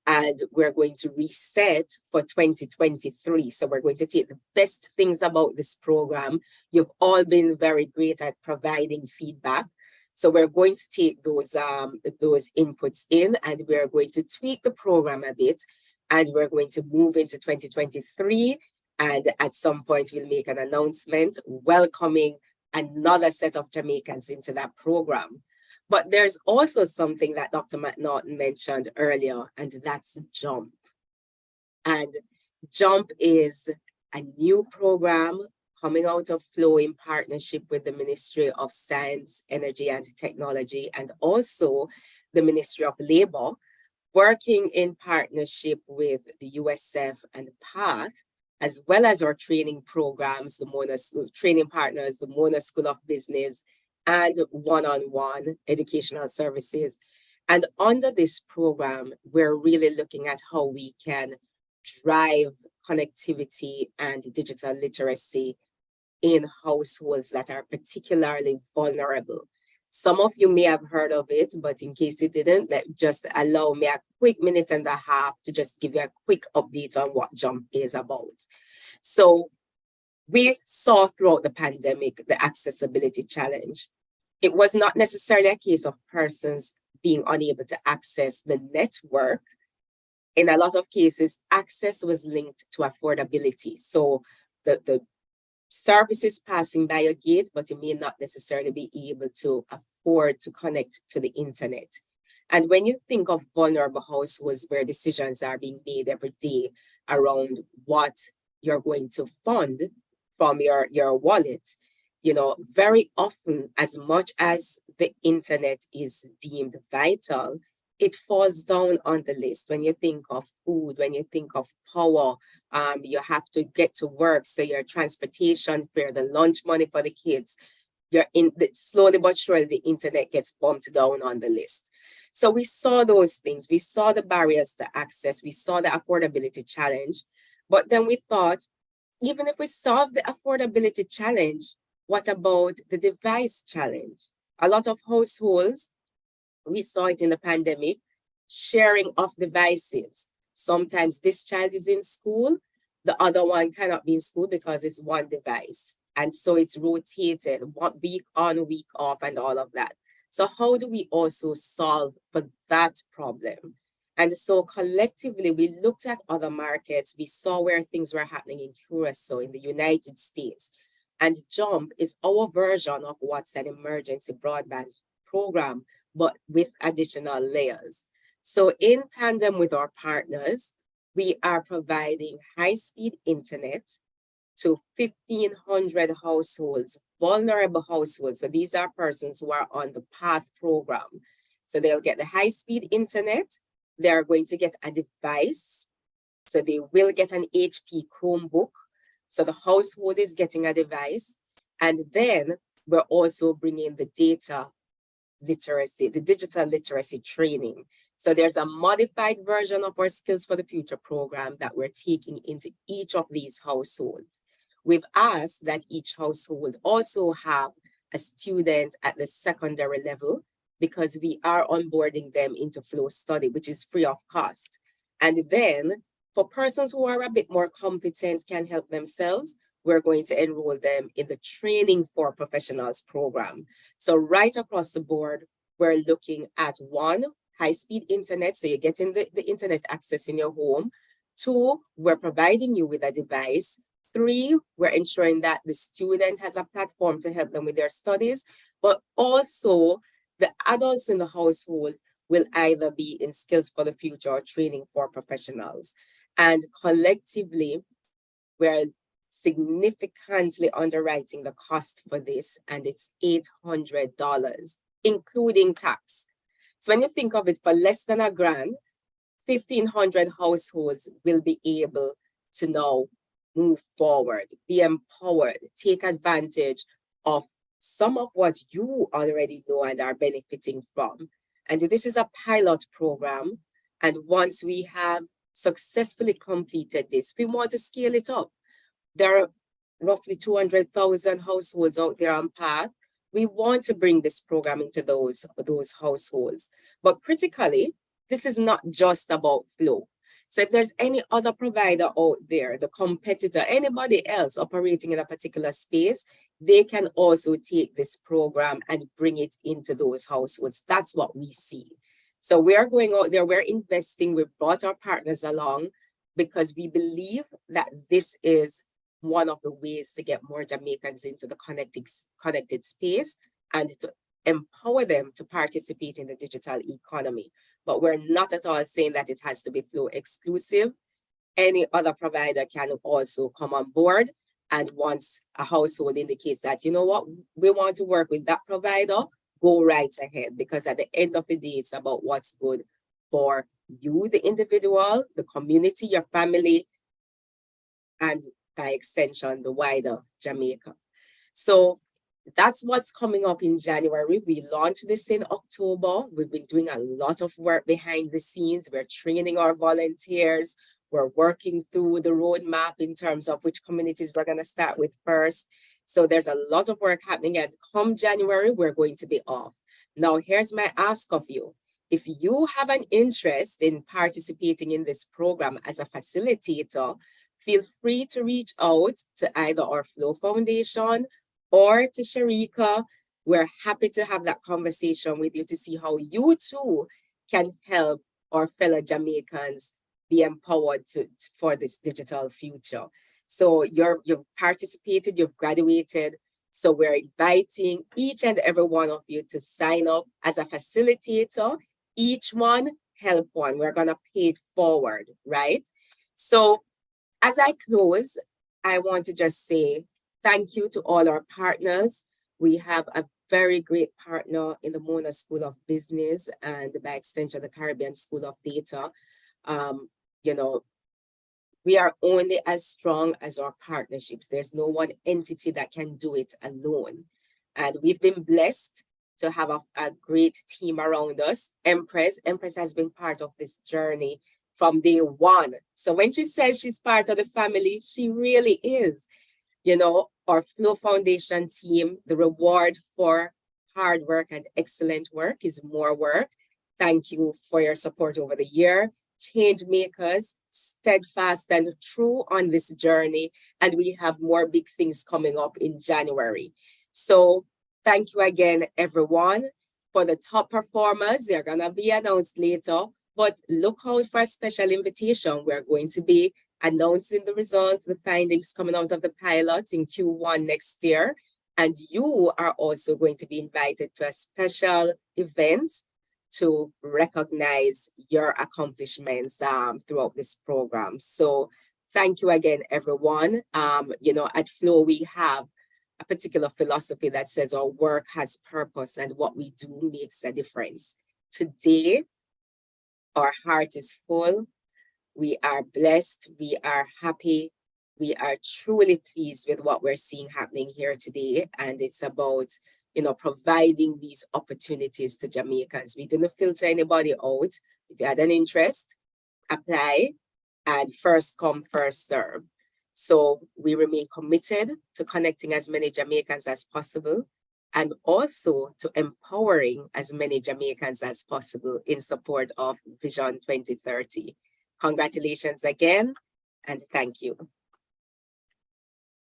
And we're going to reset for 2023. So we're going to take the best things about this program. You've all been very great at providing feedback. So we're going to take those inputs in, and we're going to tweak the program a bit, and we're going to move into 2023. And at some point, we'll make an announcement welcoming another set of Jamaicans into that program. But there's also something that Dr. McNaughton mentioned earlier, and that's JUMP. And JUMP is a new program coming out of Flow in partnership with the Ministry of Science, Energy and Technology, and also the Ministry of Labor, working in partnership with the USF and PATH, as well as our training programs, the Mona training partners, the Mona School of Business, and one-on-one educational services. And under this program, we're really looking at how we can drive connectivity and digital literacy in households that are particularly vulnerable. Some of you may have heard of it, but in case you didn't, just allow me a quick minute and a half to just give you a quick update on what JUMP is about. So we saw throughout the pandemic the accessibility challenge. It was not necessarily a case of persons being unable to access the network. In a lot of cases, access was linked to affordability. So the services passing by your gate, but you may not necessarily be able to afford to connect to the internet. And when you think of vulnerable households where decisions are being made every day around what you're going to fund from your wallet, very often, as much as the internet is deemed vital, it falls down on the list. When you think of food, when you think of power, you have to get to work. So your transportation fare, the lunch money for the kids, slowly but surely the internet gets bumped down on the list. So we saw those things. We saw the barriers to access. We saw the affordability challenge. But then we thought, even if we solve the affordability challenge, what about the device challenge? A lot of households, we saw it in the pandemic, sharing of devices. Sometimes this child is in school, the other one cannot be in school because it's one device. And so it's rotated, 1 week on, week off, and all of that. So how do we also solve for that problem? And so collectively, we looked at other markets. We saw where things were happening in Curacao, in the United States. And JUMP is our version of what's an emergency broadband program but with additional layers. So in tandem with our partners, we are providing high-speed internet to 1,500 households, vulnerable households. So these are persons who are on the PATH program. So they'll get the high-speed internet. They're going to get a device. So they will get an HP Chromebook. So the household is getting a device. And then we're also bringing the data literacy, the digital literacy training. So there's a modified version of our Skills for the Future program that we're taking into each of these households. We've asked that each household also have a student at the secondary level because we are onboarding them into Flow Study, which is free of cost. And then for persons who are a bit more competent, can help themselves, we're going to enroll them in the Training for Professionals program. So right across the board, we're looking at 1, high-speed internet, so you're getting the internet access in your home. 2, we're providing you with a device. 3, we're ensuring that the student has a platform to help them with their studies, but also the adults in the household will either be in Skills for the Future or Training for Professionals. And collectively, we're significantly underwriting the cost for this, and it's $800, including tax. So when you think of it, for less than $1,000, 1,500 households will be able to now move forward, be empowered, take advantage of some of what you already know and are benefiting from. And this is a pilot program. And once we have successfully completed this, we want to scale it up. There are roughly 200,000 households out there on PATH. We want to bring this program into those households. But critically, this is not just about Flow. So if there's any other provider out there, the competitor, anybody else operating in a particular space, they can also take this program and bring it into those households. That's what we see. So we're going out there, we're investing, we've brought our partners along because we believe that this is one of the ways to get more Jamaicans into the connected space and to empower them to participate in the digital economy. But we're not at all saying that it has to be Flow exclusive. Any other provider can also come on board. And once a household indicates that, you know what, we want to work with that provider, go right ahead. Because at the end of the day, it's about what's good for you, the individual, the community, your family, and by extension, the wider Jamaica. So that's what's coming up in January. We launched this in October. We've been doing a lot of work behind the scenes. We're training our volunteers. We're working through the roadmap in terms of which communities we're going to start with first. So there's a lot of work happening, and come January, we're going to be off. Now, here's my ask of you. If you have an interest in participating in this program as a facilitator, feel free to reach out to either our Flow Foundation or to Sharika. We're happy to have that conversation with you to see how you too can help our fellow Jamaicans be empowered for this digital future. So you've participated, you've graduated. So we're inviting each and every one of you to sign up as a facilitator. Each one help one. We're gonna pay it forward, right? So as I close, I want to just say thank you to all our partners. We have a very great partner in the Mona School of Business and by extension, the Caribbean School of Data. You know, we are only as strong as our partnerships. There's no one entity that can do it alone. And we've been blessed to have a great team around us. Empress has been part of this journey from day one. So when she says she's part of the family, she really is. You know, our Flow Foundation team, the reward for hard work and excellent work is more work. Thank you for your support over the year. Change makers, steadfast and true on this journey. And we have more big things coming up in January. So thank you again, everyone. For the top performers, they're gonna be announced later, but look out for a special invitation. We're going to be announcing the results, the findings coming out of the pilot in Q1 next year. And you are also going to be invited to a special event to recognize your accomplishments throughout this program. So thank you again, everyone. At Flow, we have a particular philosophy that says our work has purpose and what we do makes a difference. Today, our heart is full. We are blessed. We are happy. We are truly pleased with what we're seeing happening here today. And it's about, providing these opportunities to Jamaicans. We didn't filter anybody out. If you had an interest, apply, and first come, first serve. So we remain committed to connecting as many Jamaicans as possible and also to empowering as many Jamaicans as possible in support of Vision 2030. Congratulations again, and thank you.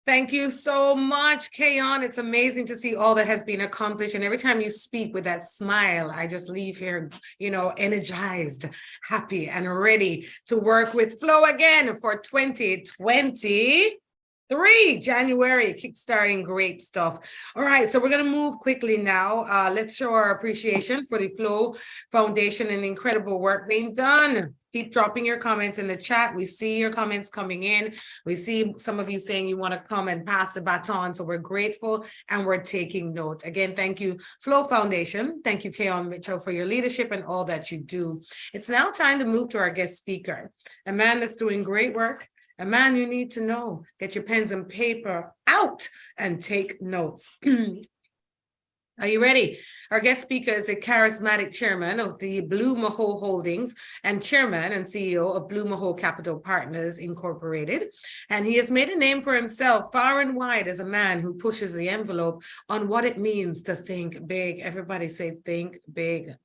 Thank you so much, Kayon. It's amazing to see all that has been accomplished. And every time you speak with that smile, I just leave here, energized, happy, and ready to work with Flow again for 2023, January, kickstarting great stuff. All right, so we're going to move quickly now. Let's show our appreciation for the Flow Foundation and the incredible work being done. Keep dropping your comments in the chat. We see your comments coming in. We see some of you saying you want to come and pass the baton. So we're grateful and we're taking note. Again, thank you, Flow Foundation. Thank you, Kayon Mitchell, for your leadership and all that you do. It's now time to move to our guest speaker, a man that's doing great work, a man you need to know. Get your pens and paper out and take notes. Are you ready? Our guest speaker is a charismatic chairman of the Blue Maho Holdings and chairman and CEO of Blue Maho Capital Partners Incorporated. And he has made a name for himself far and wide as a man who pushes the envelope on what it means to think big. Everybody say think big.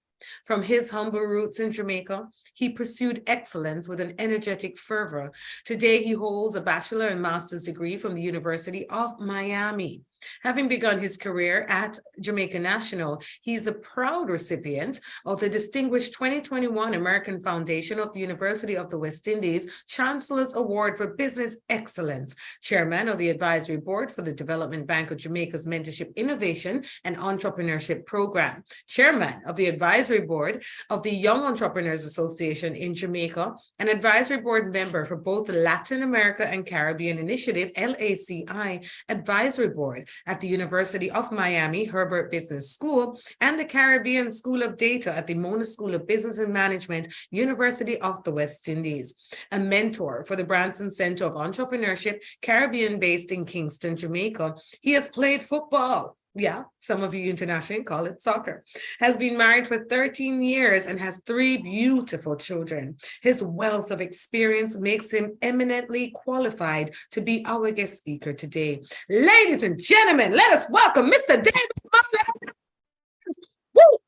From his humble roots in Jamaica, he pursued excellence with an energetic fervor. Today, he holds a bachelor and master's degree from the University of Miami. Having begun his career at Jamaica National, he's the proud recipient of the distinguished 2021 American Foundation of the University of the West Indies Chancellor's Award for Business Excellence, chairman of the advisory board for the Development Bank of Jamaica's Mentorship Innovation and Entrepreneurship Program, chairman of the advisory board of the Young Entrepreneurs Association in Jamaica, an advisory board member for both the Latin America and Caribbean Initiative, LACI, advisory board at the University of Miami Herbert Business School and the Caribbean School of Data at the Mona School of Business and Management, University of the West Indies. A mentor for the Branson Center of Entrepreneurship, Caribbean-based in Kingston, Jamaica. He has played football. Yeah, some of you internationally call it soccer. Has been married for 13 years and has 3 beautiful children. His wealth of experience makes him eminently qualified to be our guest speaker today. Ladies and gentlemen, let us welcome Mr. David Mullins. Woo!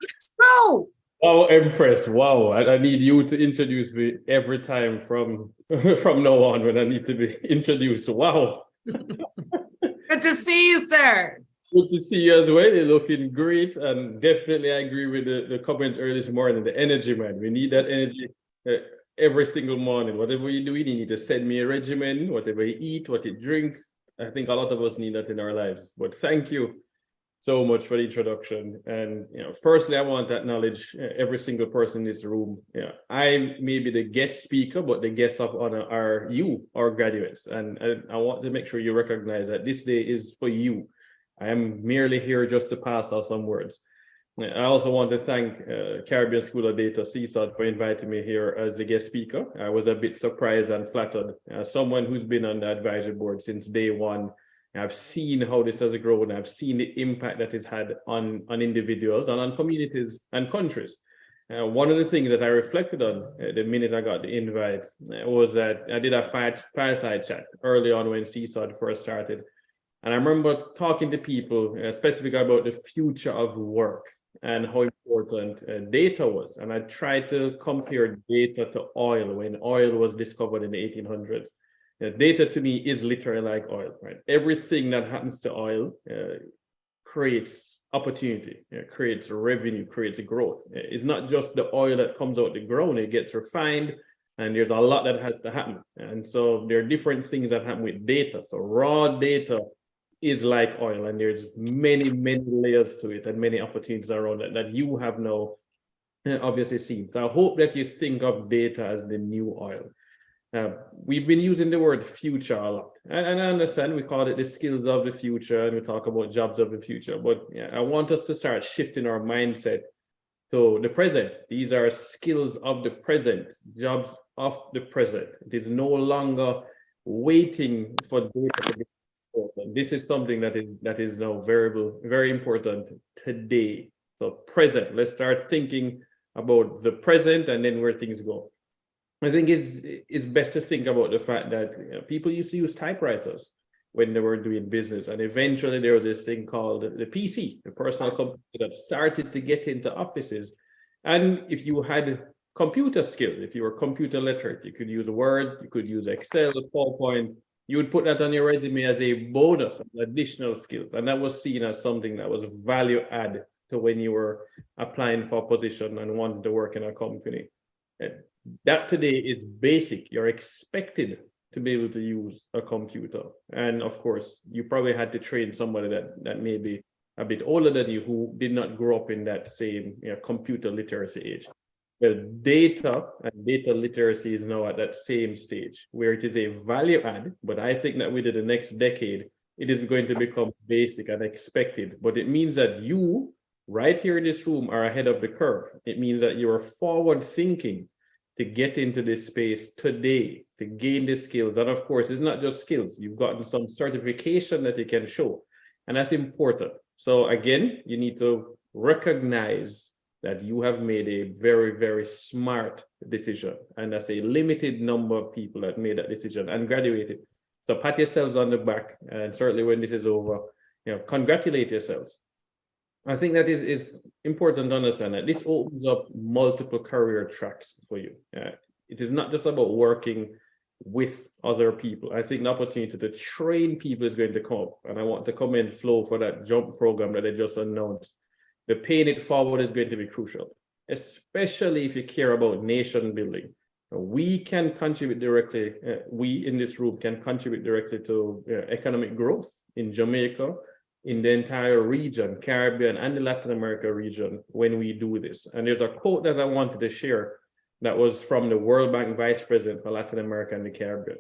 Let's go! Oh, Empress, wow. I need you to introduce me every time from now on when I need to be introduced. Wow. Good to see you, sir. Good to see you as well. You're looking great. And definitely I agree with the comment earlier this morning, the energy, man. We need that energy every single morning. Whatever you do, you need to send me a regimen, whatever you eat, what you drink. I think a lot of us need that in our lives. But thank you so much for the introduction. And firstly, I want to acknowledge every single person in this room. I may be the guest speaker, but the guests of honor are you, our graduates. And I want to make sure you recognize that this day is for you. I am merely here just to pass out some words. I also want to thank Caribbean School of Data, CSOD, for inviting me here as the guest speaker. I was a bit surprised and flattered. As someone who's been on the advisory board since day one, I've seen how this has grown. I've seen the impact that it's had on individuals and on communities and countries. One of the things that I reflected on the minute I got the invite was that I did a fireside chat early on when CSOD first started. And I remember talking to people specifically about the future of work and how important data was. And I tried to compare data to oil when oil was discovered in the 1800s. Data to me is literally like oil, right? Everything that happens to oil creates opportunity, creates revenue, creates growth. It's not just the oil that comes out the ground, it gets refined, and there's a lot that has to happen. And so there are different things that happen with data. So raw data is like oil, and there's many, many layers to it and many opportunities around it that you have now obviously seen. So I hope that you think of data as the new oil. We've been using the word future a lot, and I understand we call it the skills of the future, and we talk about jobs of the future, but yeah, I want us to start shifting our mindset to the present. These are skills of the present, jobs of the present. It is no longer waiting for data to be important. This is something that is now very important today. So present, let's start thinking about the present and then where things go. I think it's best to think about the fact that people used to use typewriters when they were doing business, and eventually there was this thing called the PC, the personal computer, that started to get into offices. And if you had computer skills, if you were computer literate, you could use Word, you could use Excel, PowerPoint, you would put that on your resume as a bonus, additional skills, and that was seen as something that was value add to when you were applying for a position and wanted to work in a company. That today is basic. You're expected to be able to use a computer. And of course, you probably had to train somebody that may be a bit older than you who did not grow up in that same computer literacy age. Well, data and data literacy is now at that same stage where it is a value add, but I think that within the next decade, it is going to become basic and expected. But it means that you, right here in this room, are ahead of the curve. It means that you are forward thinking to get into this space today, to gain the skills. And of course, it's not just skills. You've gotten some certification that you can show, and that's important. So again, you need to recognize that you have made a very, very smart decision. And that's a limited number of people that made that decision and graduated. So pat yourselves on the back, and certainly when this is over, congratulate yourselves. I think that is important to understand that this opens up multiple career tracks for you. It is not just about working with other people. I think the opportunity to train people is going to come up, and I want to commend Flow for that jump program that they just announced. The paying it forward is going to be crucial, especially if you care about nation building. We can contribute directly, we in this room can contribute directly to economic growth in Jamaica, in the entire region, Caribbean and the Latin America region when we do this. And there's a quote that I wanted to share that was from the World Bank Vice President for Latin America and the Caribbean.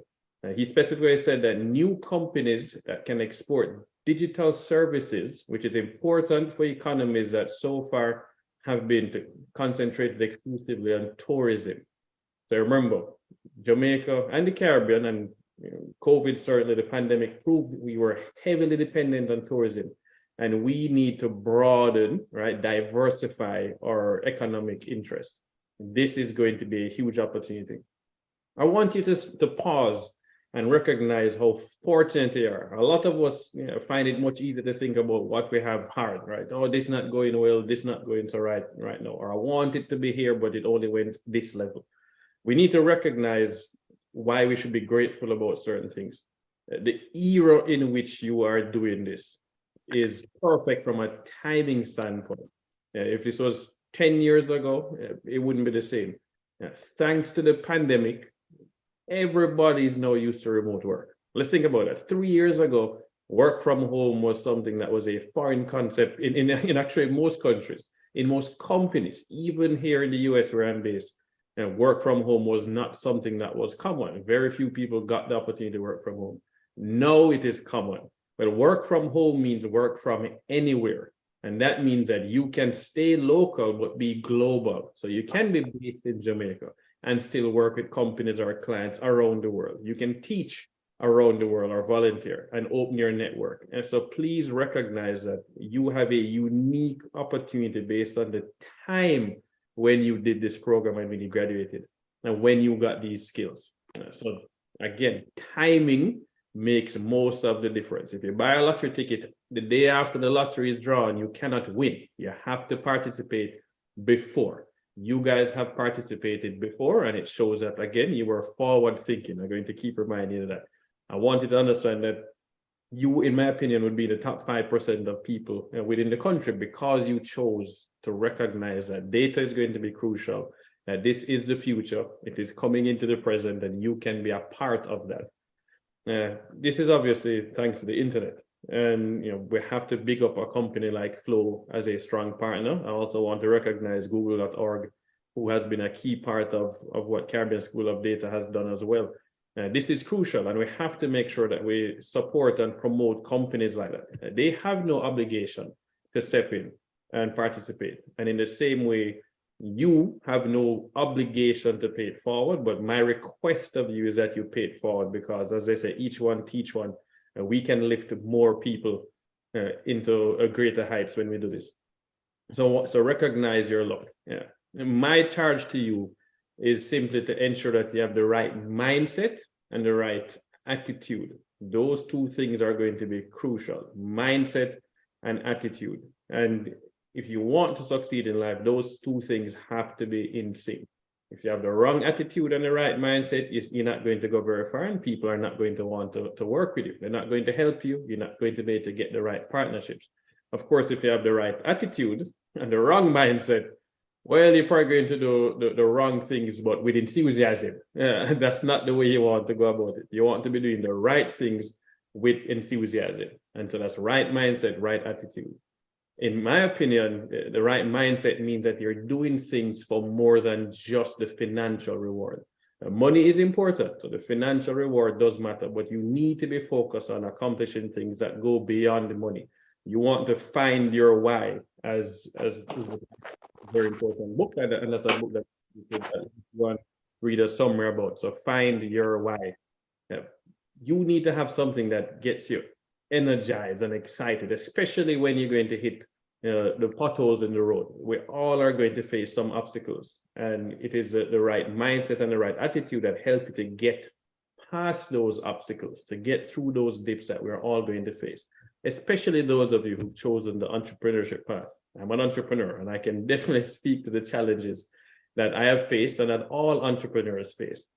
He specifically said that new companies that can export digital services, which is important for economies that so far have been concentrated exclusively on tourism. So remember, Jamaica and the Caribbean, and COVID, certainly the pandemic proved we were heavily dependent on tourism, and we need to broaden, right, diversify our economic interests. This is going to be a huge opportunity. I want you to pause and recognize how fortunate they are. A lot of us find it much easier to think about what we have hard, right? Oh, this not going well, this not going so right now, or I want it to be here, but it only went this level. We need to recognize why we should be grateful about certain things. The era in which you are doing this is perfect from a timing standpoint. If this was 10 years ago, it wouldn't be the same. Thanks to the pandemic, everybody is now used to remote work. Let's think about it. 3 years ago, work from home was something that was a foreign concept in actually most countries, in most companies, even here in the US where I'm based. Work from home was not something that was common. Very few people got the opportunity to work from home. Now it is common. But work from home means work from anywhere. And that means that you can stay local, but be global. So you can be based in Jamaica and still work with companies or clients around the world. You can teach around the world or volunteer and open your network. And so please recognize that you have a unique opportunity based on the time when you did this program and when you graduated and when you got these skills. So again, timing makes most of the difference. If you buy a lottery ticket, the day after the lottery is drawn, you cannot win. You have to participate before. You guys have participated before, and it shows that, again, you were forward thinking. I'm going to keep reminding you of that. I want you to understand that you, in my opinion, would be the top 5% of people within the country because you chose to recognize that data is going to be crucial, that this is the future, it is coming into the present, and you can be a part of that. This is obviously thanks to the internet. And we have to big up a company like Flow as a strong partner. I also want to recognize Google.org, who has been a key part of what Caribbean School of Data has done as well. This is crucial, and we have to make sure that we support and promote companies like that. They have no obligation to step in and participate. And in the same way, you have no obligation to pay it forward, but my request of you is that you pay it forward, because as they say, each one teach one, and we can lift more people into a greater heights when we do this. So recognize your luck. Yeah. And my charge to you is simply to ensure that you have the right mindset and the right attitude. Those two things are going to be crucial: mindset and attitude. And if you want to succeed in life, those two things have to be in sync. If you have the wrong attitude and the right mindset, you're not going to go very far, and people are not going to want to work with you. They're not going to help you. You're not going to be able to get the right partnerships. Of course, if you have the right attitude and the wrong mindset, well, you're probably going to do the wrong things, but with enthusiasm. That's not the way you want to go about it. You want to be doing the right things with enthusiasm. And so that's right mindset, right attitude. In my opinion, the right mindset means that you're doing things for more than just the financial reward. Money is important, so the financial reward does matter, but you need to be focused on accomplishing things that go beyond the money. You want to find your why, as very important book, and that's a book that you want to read a summary about. So find your why. You need to have something that gets you energized and excited, especially when you're going to hit the potholes in the road. We all are going to face some obstacles, and it is the right mindset and the right attitude that help you to get past those obstacles, to get through those dips that we're all going to face, especially those of you who've chosen the entrepreneurship path. I'm an entrepreneur, and I can definitely speak to the challenges that I have faced and that all entrepreneurs face.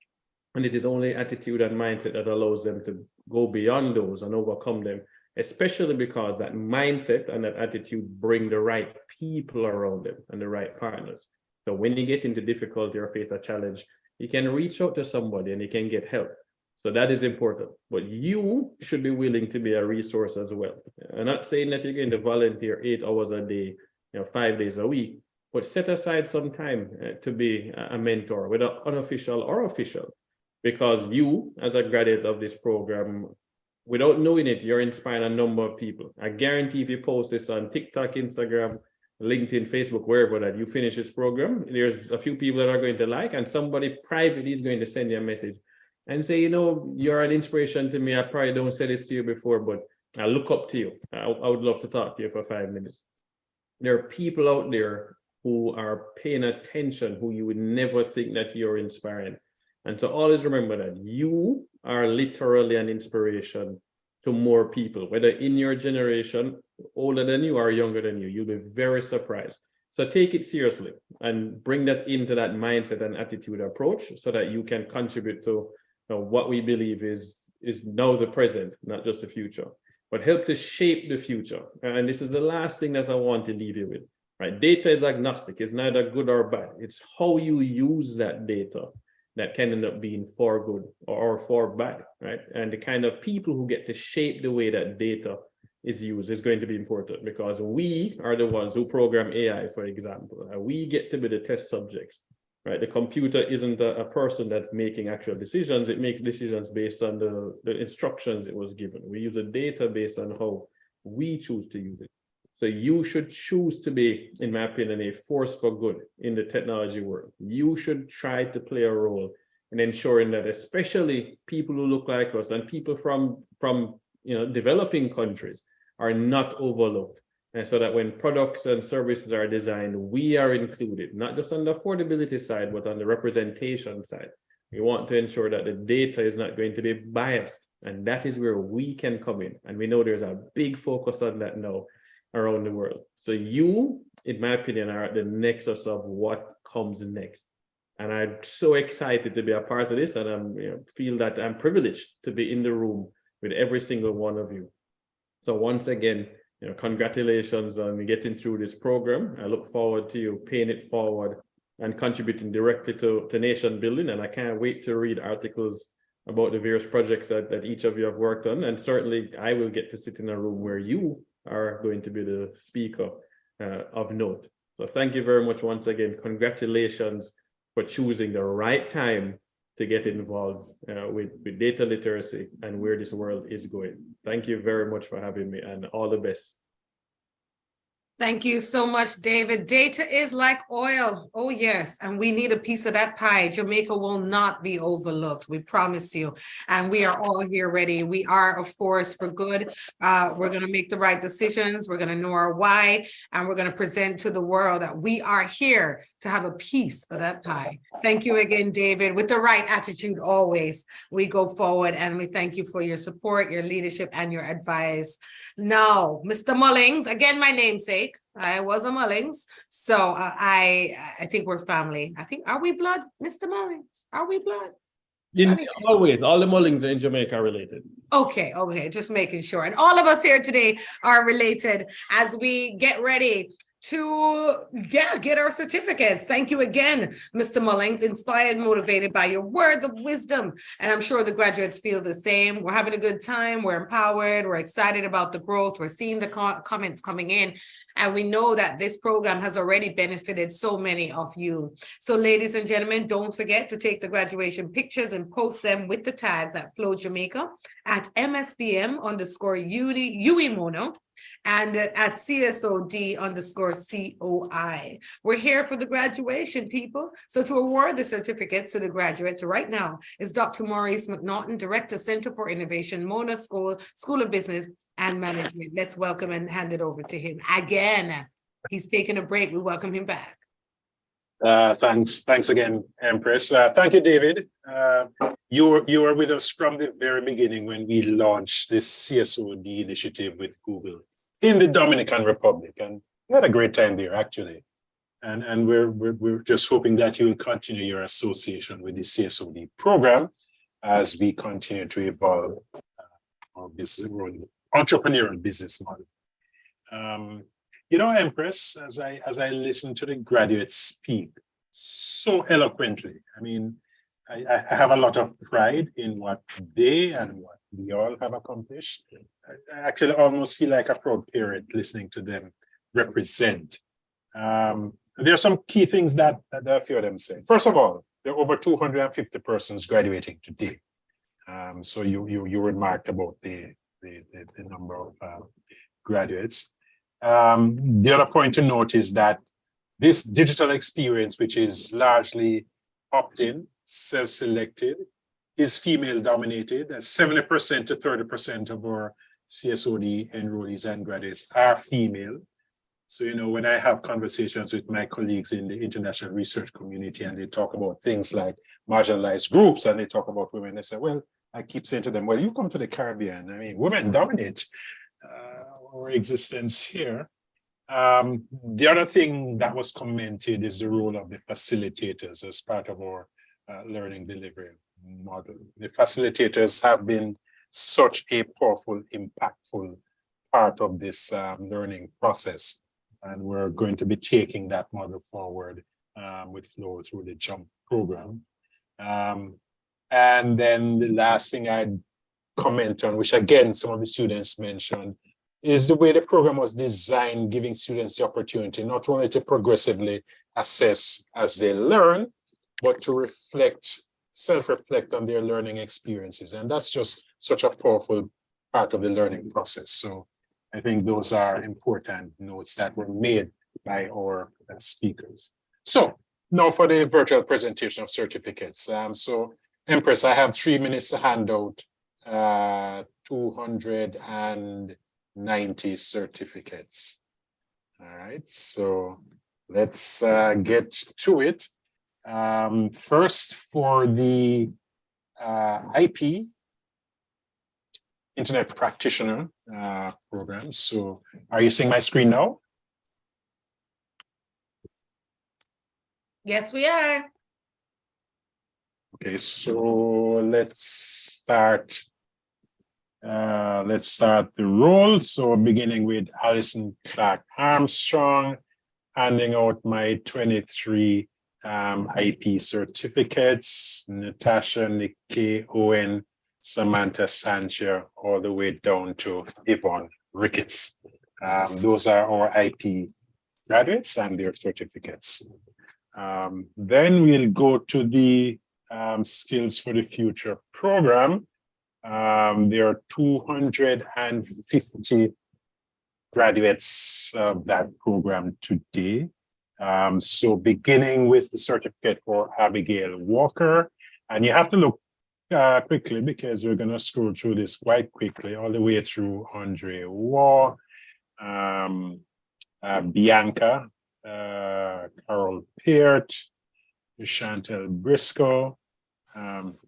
And it is only attitude and mindset that allows them to go beyond those and overcome them, especially because that mindset and that attitude bring the right people around them and the right partners. So when you get into difficulty or face a challenge, you can reach out to somebody and you can get help. So that is important, but you should be willing to be a resource as well. I'm not saying that you're going to volunteer 8 hours a day, 5 days a week, but set aside some time to be a mentor, whether unofficial or official, because you, as a graduate of this program, without knowing it, you're inspiring a number of people. I guarantee if you post this on TikTok, Instagram, LinkedIn, Facebook, wherever that you finish this program, there's a few people that are going to like, and somebody privately is going to send you a message and say, you're an inspiration to me. I probably don't say this to you before, but I look up to you. I would love to talk to you for 5 minutes. There are people out there who are paying attention, who you would never think that you're inspiring. And so always remember that you are literally an inspiration to more people, whether in your generation, older than you or younger than you. You'll be very surprised. So take it seriously and bring that into that mindset and attitude approach so that you can contribute to what we believe is now the present, not just the future, but help to shape the future. And this is the last thing that I want to leave you with, right? Data is agnostic. It's neither good or bad. It's how you use that data that can end up being for good or for bad, right? And the kind of people who get to shape the way that data is used is going to be important, because we are the ones who program AI, for example. We get to be the test subjects, right? The computer isn't a person that's making actual decisions. It makes decisions based on the instructions it was given. We use the data based on how we choose to use it. So you should choose to be, in my opinion, a force for good in the technology world. You should try to play a role in ensuring that especially people who look like us and people from developing countries are not overlooked. And so that when products and services are designed, we are included, not just on the affordability side, but on the representation side. We want to ensure that the data is not going to be biased. And that is where we can come in. And we know there's a big focus on that now around the world. So you, in my opinion, are at the nexus of what comes next. And I'm so excited to be a part of this, and I feel that I'm privileged to be in the room with every single one of you. So once again, congratulations on getting through this program. I look forward to you paying it forward and contributing directly to nation building. And I can't wait to read articles about the various projects that each of you have worked on. And certainly I will get to sit in a room where you are going to be the speaker of note. So thank you very much once again. Congratulations for choosing the right time to get involved with data literacy and where this world is going. Thank you very much for having me, and all the best. Thank you so much, David. Data is like oil. Oh, yes. And we need a piece of that pie. Jamaica will not be overlooked. We promise you. And we are all here ready. We are a force for good. We're going to make the right decisions. We're going to know our why. And we're going to present to the world that we are here to have a piece of that pie. Thank you again, David. With the right attitude always, we go forward. And we thank you for your support, your leadership, and your advice. Now, Mr. Mullings, again, my namesake. I was a Mullings, so I think we're family. I think, are we blood, Mr. Mullings? Are we blood? Always, all the Mullings are in Jamaica related. Okay, just making sure. And all of us here today are related as we get ready to get our certificates. Thank you again, Mr. Mullings, inspired, motivated by your words of wisdom. And I'm sure the graduates feel the same. We're having a good time. We're empowered. We're excited about the growth. We're seeing the comments coming in. And we know that this program has already benefited so many of you. So ladies and gentlemen, don't forget to take the graduation pictures and post them with the tags at Flow Jamaica, at MSBM_UEMONO, and at CSOD_COI. We're here for the graduation, people. So to award the certificates to the graduates right now is Dr. Maurice McNaughton, Director, Center for Innovation, Mona School of Business and Management. Let's welcome and hand it over to him again. He's taking a break. We welcome him back. Thanks again, Empress. Thank you, David. You were with us from the very beginning when we launched this CSOD initiative with Google in the Dominican Republic, and we had a great time there, actually. And we're just hoping that you will continue your association with the CSOD program as we continue to evolve our business, entrepreneurial business model. You know, Empress, as I listen to the graduates speak so eloquently, I mean, I have a lot of pride in what they and what we all have accomplished. I actually almost feel like a proud parent listening to them represent. There are some key things that a few of them say. First of all, there are over 250 persons graduating today. So you remarked about the number of graduates. The other point to note is that this digital experience, which is largely opt-in, self-selected, is female dominated. 70% to 30% of our CSOD enrollees and graduates are female. So, you know, when I have conversations with my colleagues in the international research community and they talk about things like marginalized groups and they talk about women, they say, well, I keep saying to them, well, you come to the Caribbean. I mean, women dominate our existence here. The other thing that was commented is the role of the facilitators as part of our learning delivery model. The facilitators have been such a powerful, impactful part of this learning process. And we're going to be taking that model forward with Flow through the JUMP program. And then the last thing I'd comment on, which again, some of the students mentioned, is the way the program was designed, giving students the opportunity not only to progressively assess as they learn, but to reflect, self-reflect on their learning experiences. And that's just such a powerful part of the learning process. So I think those are important notes that were made by our speakers. So now for the virtual presentation of certificates. So Empress, I have 3 minutes to hand out 290 certificates. All right, so let's get to it. First, for the IP, Internet Practitioner program. So are you seeing my screen now? Yes, we are. Okay, so let's start the roll. So beginning with Alison Clark Armstrong, handing out my 23 IP certificates, Natasha, Nikki, Owen, Samantha Sancher, all the way down to Yvonne Ricketts. Those are our IP graduates and their certificates. Then we'll go to the Skills for the Future program. There are 250 graduates of that program today. So beginning with the certificate for Abigail Walker, and you have to look quickly because we're going to scroll through this quite quickly, all the way through Andre Waugh, Bianca, Carol Peart, Chantel Briscoe.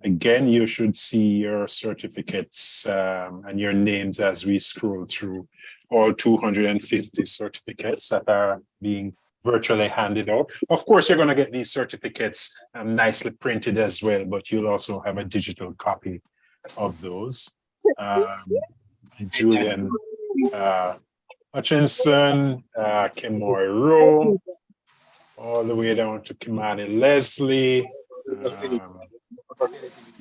Again, you should see your certificates and your names as we scroll through all 250 certificates that are being virtually handed out. Of course, you're going to get these certificates nicely printed as well, but you'll also have a digital copy of those. Julian Hutchinson, Kemoy Rowe, all the way down to Kimani Leslie,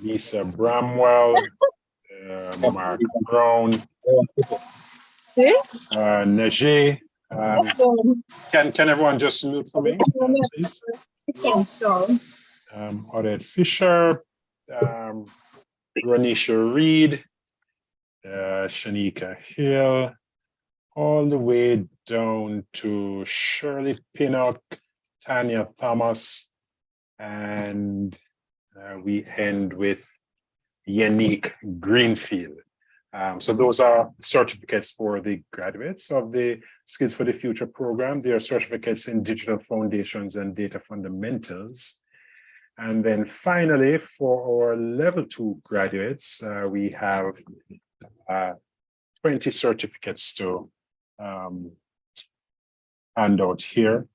Lisa Bramwell, Mark Brown, Najee. Can everyone just mute for me, please? Odette Fisher, Ronisha Reed, Shanika Hill, all the way down to Shirley Pinnock, Tanya Thomas, and we end with Yannick Greenfield. So those are certificates for the graduates of the Skills for the Future program. They are certificates in digital foundations and data fundamentals. And then finally, for our level 2 graduates, we have 20 certificates to hand out here,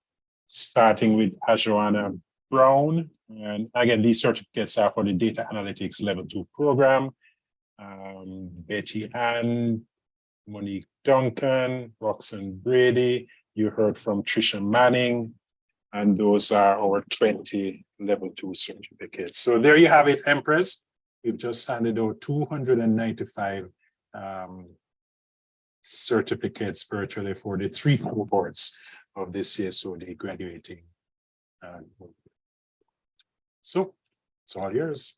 starting with Ajoanna Brown. And again, these certificates are for the Data Analytics Level 2 program. Betty Ann, Monique Duncan, Roxanne Brady. You heard from Trisha Manning, and those are our 20 level 2 certificates. So there you have it, Empress. We've just handed out 295 certificates virtually for the 3 cohorts of the CSOD graduating. So it's all yours.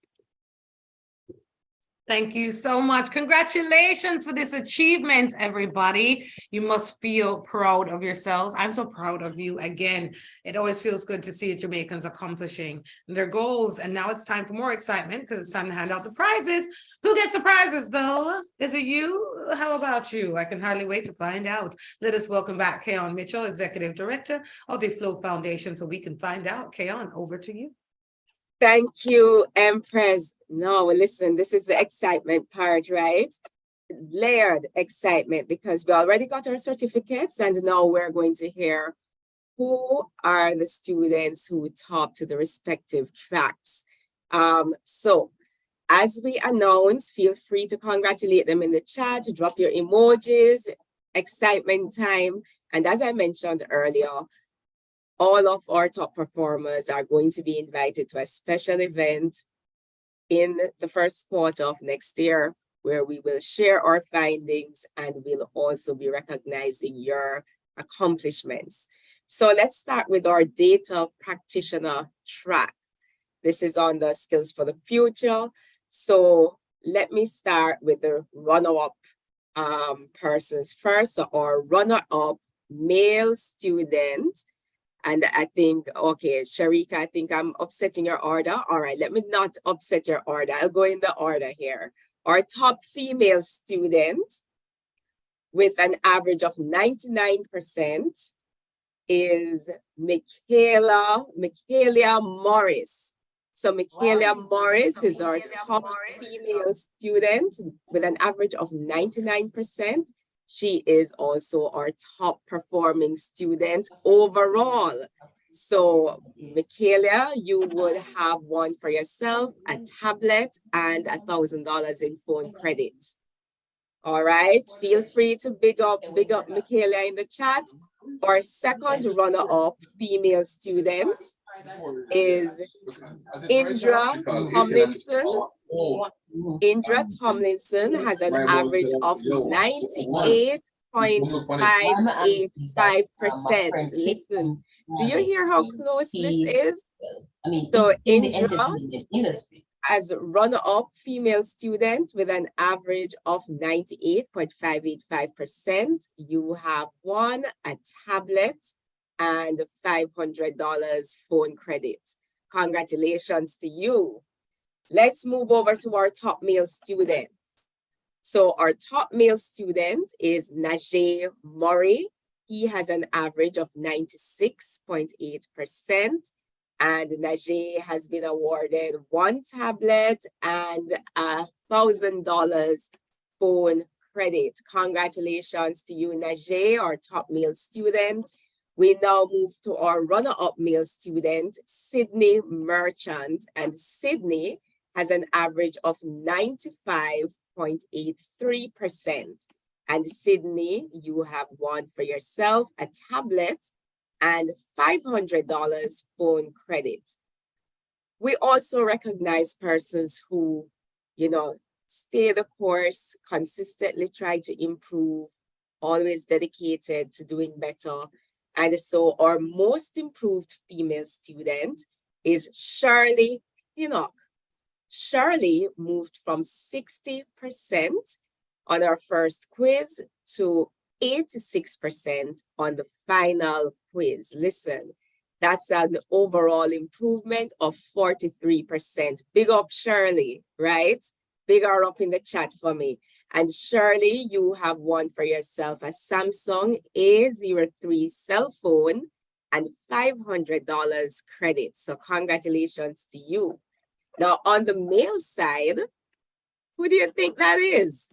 Thank you so much. Congratulations for this achievement, everybody. You must feel proud of yourselves. I'm so proud of you. Again, it always feels good to see Jamaicans accomplishing their goals. And now it's time for more excitement because it's time to hand out the prizes. Who gets the prizes, though? Is it you? How about you? I can hardly wait to find out. Let us welcome back Keon Mitchell, Executive Director of the Flow Foundation, so we can find out. Keon, over to you. Thank you, Empress. No, listen, this is the excitement part, right? Layered excitement because we already got our certificates and now we're going to hear who are the students who topped the respective tracks. So as we announce, feel free to congratulate them in the chat, drop your emojis, excitement time. And as I mentioned earlier, all of our top performers are going to be invited to a special event in the first quarter of next year, where we will share our findings and we'll also be recognizing your accomplishments. So let's start with our data practitioner track. This is on the Skills for the Future. So let me start with the runner-up persons first. So our runner-up male student. And I think, okay, Sharika, I think I'm upsetting your order. All right, let me not upset your order. I'll go in the order here. Our top female student with an average of 99% is Michaela Morris. So Michaela Morris is our top female student with an average of 99%. She is also our top performing student overall. So Michaela, you would have one for yourself, a tablet and $1,000 in phone credit. All right, feel free to big up Michaela in the chat. Our second runner-up female student is Indra Tomlinson. Indra Tomlinson has an average of 98.585%. Listen, do you hear how close this is? So Indra, as runner-up female student with an average of 98.585%, you have won a tablet and $500 phone credit. Congratulations to you. Let's move over to our top male student. So our top male student is Najee Murray. He has an average of 96.8%. And Najee has been awarded one tablet and $1,000 phone credit. Congratulations to you, Najee, our top male student. We now move to our runner-up male student, Sydney Merchant. And Sydney has an average of 95.83%. And Sydney, you have won for yourself a tablet and $500 phone credit. We also recognize persons who, stay the course, consistently try to improve, always dedicated to doing better. And so our most improved female student is Shirley Pinnock. Shirley moved from 60% on our first quiz to 86% on the final quiz. Listen, that's an overall improvement of 43%. Big up, Shirley, right? Big her up in the chat for me. And Shirley, you have won for yourself a Samsung A03 cell phone and $500 credit. So congratulations to you. Now, on the male side, who do you think that is?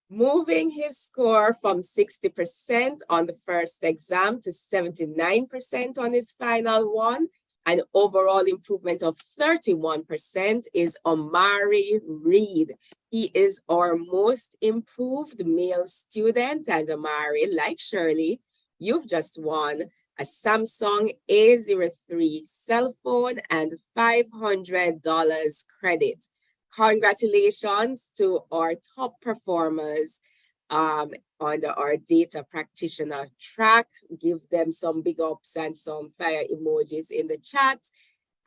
Moving his score from 60% on the first exam to 79% on his final one, an overall improvement of 31% is Omari Reed. He is our most improved male student, and Omari, like Shirley, you've just won a Samsung A03 cell phone and $500 credit. Congratulations to our top performers under our data practitioner track. Give them some big ups and some fire emojis in the chat.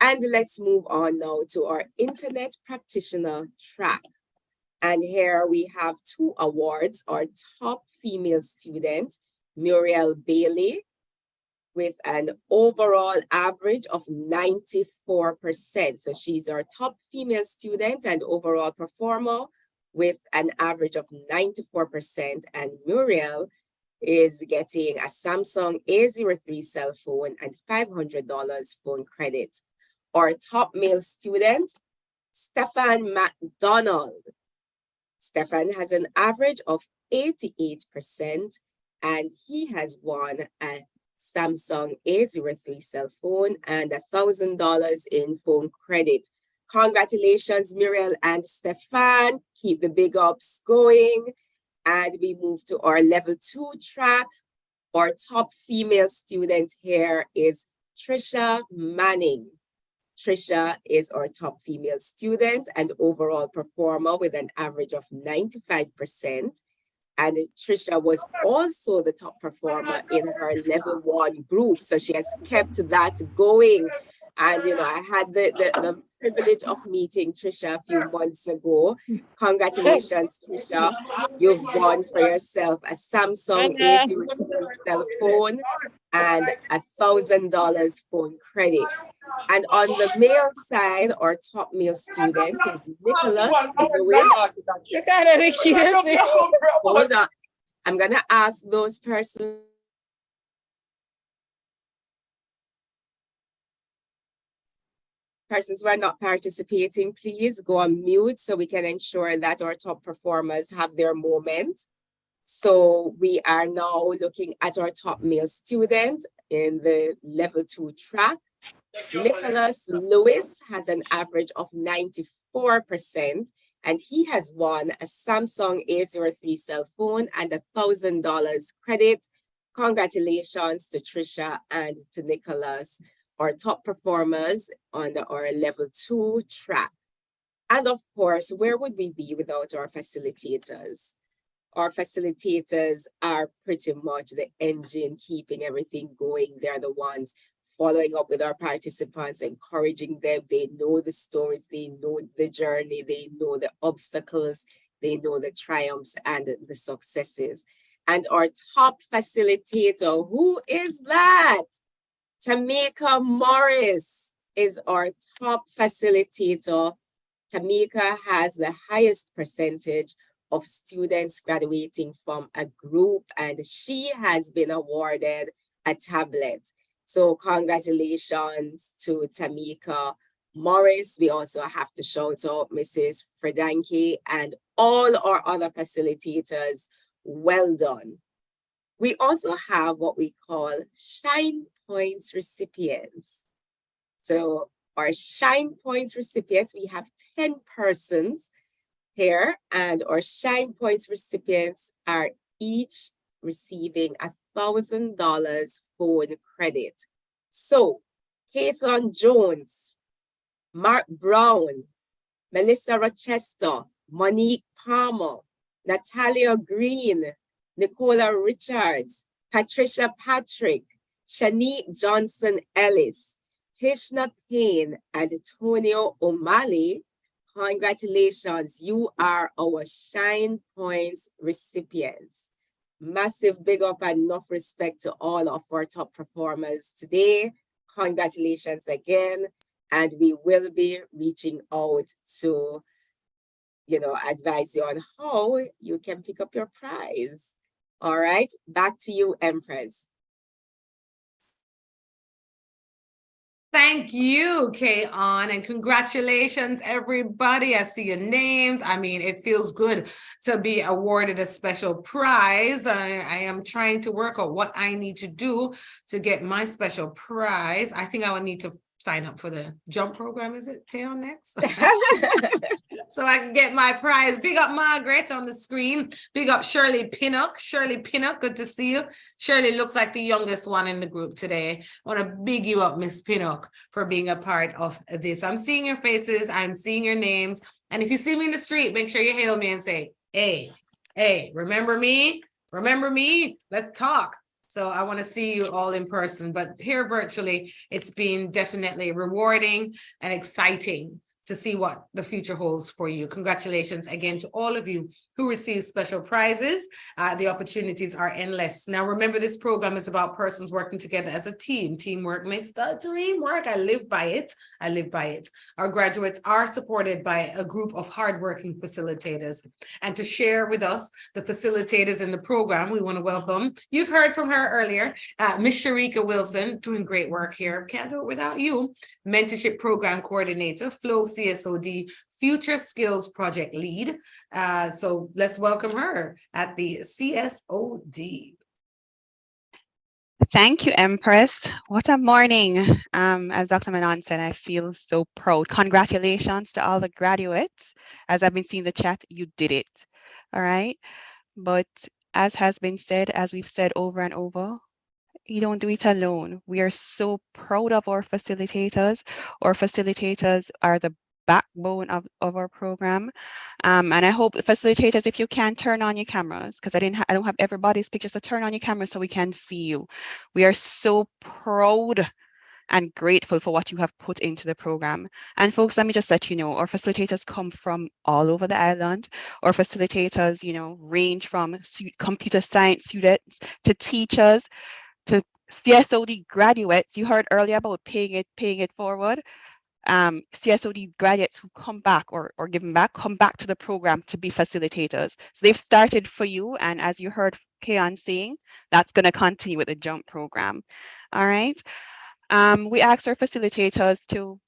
And let's move on now to our internet practitioner track. And here we have two awards. Our top female student, Muriel Bailey, with an overall average of 94%. So she's our top female student and overall performer with an average of 94%. And Muriel is getting a Samsung A03 cell phone and $500 phone credit. Our top male student, Stefan McDonald. Stefan has an average of 88% and he has won a Samsung A03 cell phone and $1,000 in phone credit. Congratulations, Muriel and Stefan. Keep the big ups going. And we move to our level 2 track. Our top female student here is Trisha Manning. Trisha is our top female student and overall performer with an average of 95%. And Trisha was also the top performer in her level 1 group. So she has kept that going. And, I had the privilege of meeting Trisha a few months ago. Congratulations, Trisha. You've won for yourself a Samsung A03 cell phone and $1,000 phone credit. And on the male side, our top male student is Nicholas Lewis. Hold on. I'm going to ask those persons who are not participating, please go on mute so we can ensure that our top performers have their moment. So we are now looking at our top male student in the level 2 track. Nicholas Lewis has an average of 94%, and he has won a Samsung A03 cell phone and $1,000 credit. Congratulations to Trisha and to Nicholas. our top performers on our level 2 track. And of course, where would we be without our facilitators? Our facilitators are pretty much the engine keeping everything going. They're the ones following up with our participants, encouraging them. They know the stories, they know the journey, they know the obstacles, they know the triumphs and the successes. And our top facilitator, who is that? Tamika Morris is our top facilitator. Tamika has the highest percentage of students graduating from a group, and she has been awarded a tablet. So congratulations to Tamika Morris. We also have to shout out Mrs. Fredanke and all our other facilitators. Well done. We also have what we call Shine Points recipients. So our Shine Points recipients, we have 10 persons here, and our Shine Points recipients are each receiving $1,000 phone credit. So, Kason Jones, Mark Brown, Melissa Rochester, Monique Palmer, Natalia Green, Nicola Richards, Patricia Patrick, Shanique Johnson Ellis, Tishna Payne, and Antonio O'Malley. Congratulations, you are our Shine Points recipients. Massive big up and enough respect to all of our top performers today. Congratulations again. And we will be reaching out to, advise you on how you can pick up your prize. All right, back to you, Empress. Thank you, Kay-On, and congratulations, everybody. I see your names. I mean, it feels good to be awarded a special prize. I am trying to work out what I need to do to get my special prize. I think I would need to sign up for the jump program. Is it Kay-On next? So I can get my prize. Big up Margaret on the screen. Big up Shirley Pinnock. Shirley Pinnock, good to see you. Shirley looks like the youngest one in the group today. I want to big you up, Miss Pinnock, for being a part of this. I'm seeing your faces. I'm seeing your names. And if you see me in the street, make sure you hail me and say, hey, remember me? Remember me? Let's talk. So I want to see you all in person, but here virtually, it's been definitely rewarding and exciting to see what the future holds for you. Congratulations again to all of you who receive special prizes. The opportunities are endless. Now, remember, this program is about persons working together as a team. Teamwork makes the dream work. I live by it. I live by it. Our graduates are supported by a group of hardworking facilitators. And to share with us the facilitators in the program, we want to welcome, you've heard from her earlier, Miss Sharika Wilson, doing great work here. Can't do it without you. Mentorship Program Coordinator, Flow CSOD, Future Skills Project Lead. So let's welcome her at the CSOD. Thank you, Empress. What a morning. As Dr. Manon said, I feel so proud. Congratulations to all the graduates. As I've been seeing the chat, you did it. All right. But as has been said, as we've said over and over, you don't do it alone. We are so proud of our facilitators. Our facilitators are the backbone of our program. And I hope facilitators, if you can, turn on your cameras, because I don't have everybody's pictures, so turn on your cameras so we can see you. We are so proud and grateful for what you have put into the program. And folks, let me just let you know, our facilitators come from all over the island. Our facilitators, range from computer science students to teachers, to CSOD graduates. You heard earlier about paying it forward. CSOD graduates who come back or given back, come back to the program to be facilitators. So they've started for you. And as you heard Kayan saying, that's going to continue with the JUMP program. All right. We ask our facilitators to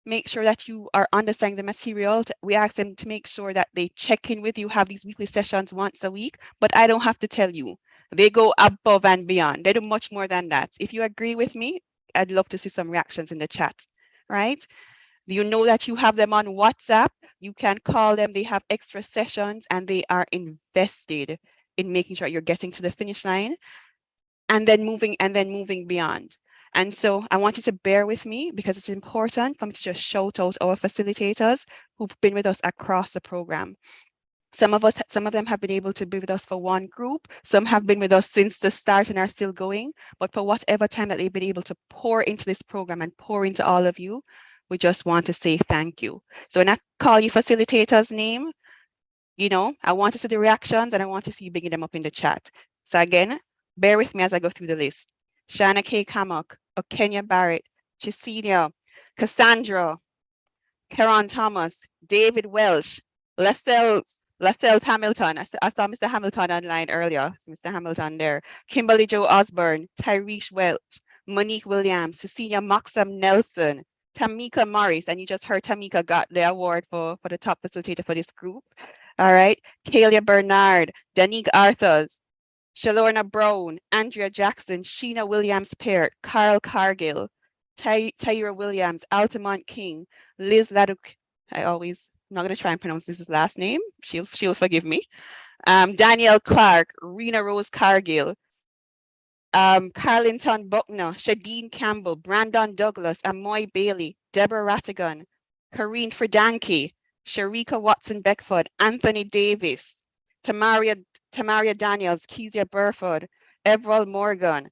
make sure that you are understanding the material. We ask them to make sure that they check in with you, have these weekly sessions once a week, but I don't have to tell you. They go above and beyond. They do much more than that. If you agree with me, I'd love to see some reactions in the chat, right? You know that you have them on WhatsApp. You can call them. They have extra sessions and they are invested in making sure you're getting to the finish line and then moving beyond. And so I want you to bear with me because it's important for me to just shout out our facilitators who've been with us across the program. Some of them have been able to be with us for one group. Some have been with us since the start and are still going. But for whatever time that they've been able to pour into this program and pour into all of you, we just want to say thank you. So when I call you facilitators' name, you know, I want to see the reactions and I want to see you bringing them up in the chat. So again, bear with me as I go through the list. Shana K. Kamak, Okenya Barrett, Chisinia, Cassandra, Karan Thomas, David Welsh, Lascelles Hamilton. I saw Mr. Hamilton online earlier. Mr. Hamilton there. Kimberly Joe Osborne, Tyreesh Welch, Monique Williams, Cecilia Moxham Nelson, Tamika Morris, and you just heard Tamika got the award for the top facilitator for this group. All right. Kalia Bernard, Danique Arthurs, Shalorna Brown, Andrea Jackson, Sheena Williams Peart, Carl Cargill, Tyra Williams, Altamont King, Liz Laduk. I'm not going to try and pronounce this last name. She'll forgive me. Danielle Clark, Rena Rose Cargill, Carlington Buckner, Shadeen Campbell, Brandon Douglas, Amoy Bailey, Deborah Rattigan, Kareen Fredanke, Sharika Watson Beckford, Anthony Davis, Tamaria Daniels, Kezia Burford, Everall Morgan,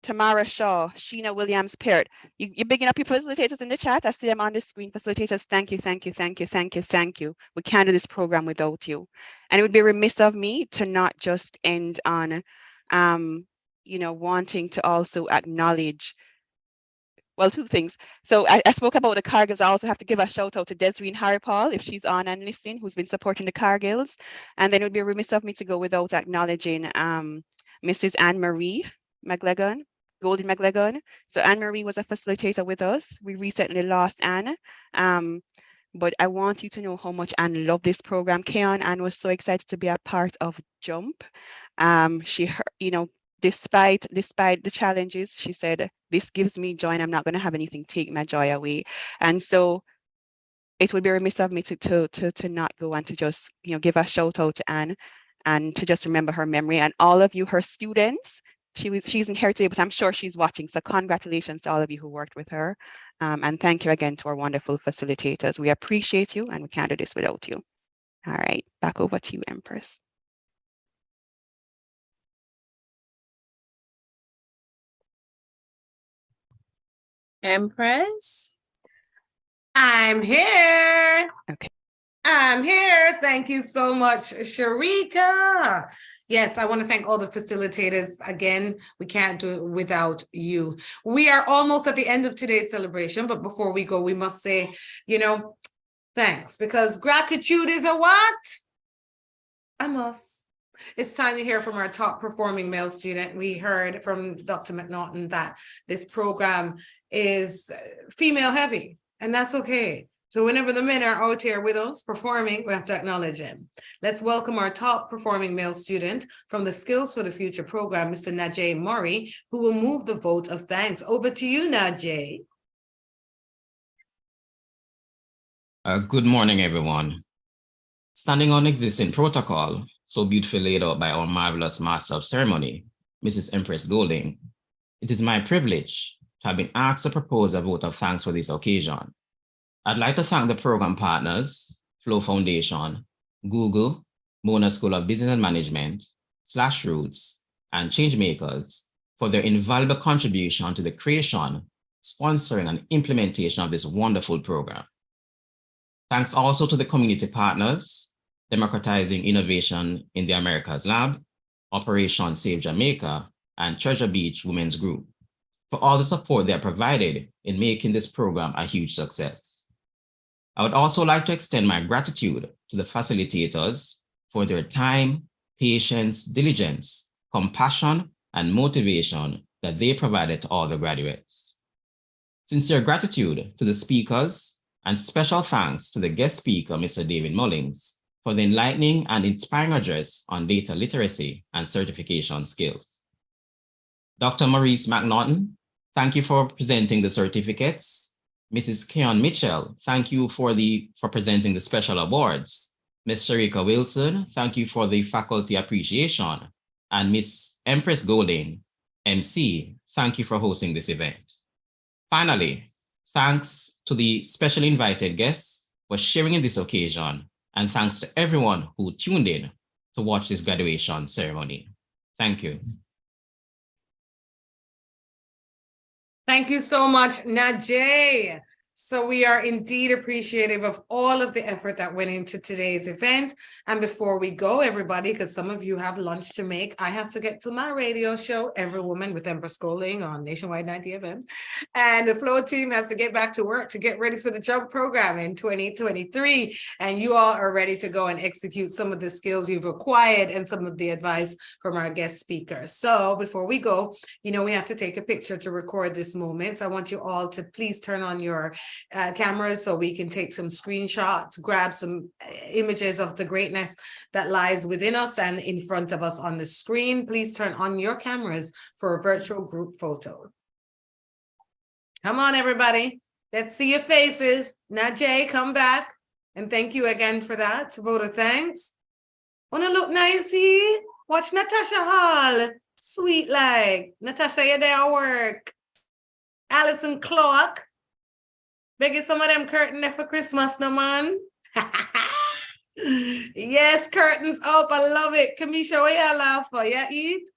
Tamara Shaw, Sheena Williams Peart. You're bigging up your facilitators in the chat. I see them on the screen. Facilitators, thank you, thank you, thank you, thank you, thank you. We can't do this program without you. And it would be remiss of me to not just end on, you know, wanting to also acknowledge, well, two things. So I spoke about the Cargills. I also have to give a shout out to Desireen Haripal, if she's on and listening, who's been supporting the Cargills. And then it would be remiss of me to go without acknowledging Mrs. Anne-Marie McLegon, Golden McLegon. So Anne-Marie was a facilitator with us. We recently lost Anne. But I want you to know how much Anne loved this program. Anne was so excited to be a part of JUMP. You know, despite the challenges, she said, this gives me joy and I'm not going to have anything take my joy away. And so it would be remiss of me to not go and to just, you know, give a shout out to Anne and to just remember her memory. And all of you, her students, she's in here today, but I'm sure she's watching. So congratulations to all of you who worked with her. And thank you again to our wonderful facilitators. We appreciate you and we can't do this without you. All right, back over to you, Empress. Empress? I'm here. Okay. I'm here. Thank you so much, Sharika. Yes, I want to thank all the facilitators. Again, we can't do it without you. We are almost at the end of today's celebration, but before we go, we must say, you know, thanks, because gratitude is a what? A must. It's time to hear from our top performing male student. We heard from Dr. McNaughton that this program is female heavy, and that's okay. So whenever the men are out here with us performing, we have to acknowledge him. Let's welcome our top performing male student from the Skills for the Future program, Mr. Najee Murray, who will move the vote of thanks. Over to you, Najee. Good morning, everyone. Standing on existing protocol, so beautifully laid out by our marvelous Master of Ceremony, Mrs. Empress Golding, it is my privilege to have been asked to propose a vote of thanks for this occasion. I'd like to thank the program partners, Flow Foundation, Google, Mona School of Business and Management, Roots, and Changemakers for their invaluable contribution to the creation, sponsoring, and implementation of this wonderful program. Thanks also to the community partners, Democratizing Innovation in the Americas Lab, Operation Save Jamaica, and Treasure Beach Women's Group for all the support they have provided in making this program a huge success. I would also like to extend my gratitude to the facilitators for their time, patience, diligence, compassion, and motivation that they provided to all the graduates. Sincere gratitude to the speakers and special thanks to the guest speaker, Mr. David Mullins, for the enlightening and inspiring address on data literacy and certification skills. Dr. Maurice McNaughton, thank you for presenting the certificates. Mrs. Keon Mitchell, thank you for presenting the special awards. Ms. Sharika Wilson, thank you for the faculty appreciation. And Ms. Empress Golding, MC, thank you for hosting this event. Finally, thanks to the special invited guests for sharing in this occasion, and thanks to everyone who tuned in to watch this graduation ceremony. Thank you. Thank you so much, Najee. So we are indeed appreciative of all of the effort that went into today's event. And before we go, everybody, because some of you have lunch to make, I have to get to my radio show, Every Woman with Empress Golding on Nationwide 90 FM. And the Flow team has to get back to work to get ready for the Jump program in 2023. And you all are ready to go and execute some of the skills you've acquired and some of the advice from our guest speakers. So before we go, we have to take a picture to record this moment. So I want you all to please turn on your cameras so we can take some screenshots, grab some images of the greatness that lies within us and in front of us on the screen. Please turn on your cameras for a virtual group photo. Come on, everybody. Let's see your faces. Najee, come back. And thank you again for that. Vote of thanks. Wanna look nicey? Watch Natasha Hall. Sweet like. Natasha, you're there at work. Alison Clark. Begging some of them curtain there for Christmas, no man. Yes, curtains up. I love it. Kamisha, what y'all laugh for? Yeah, eat?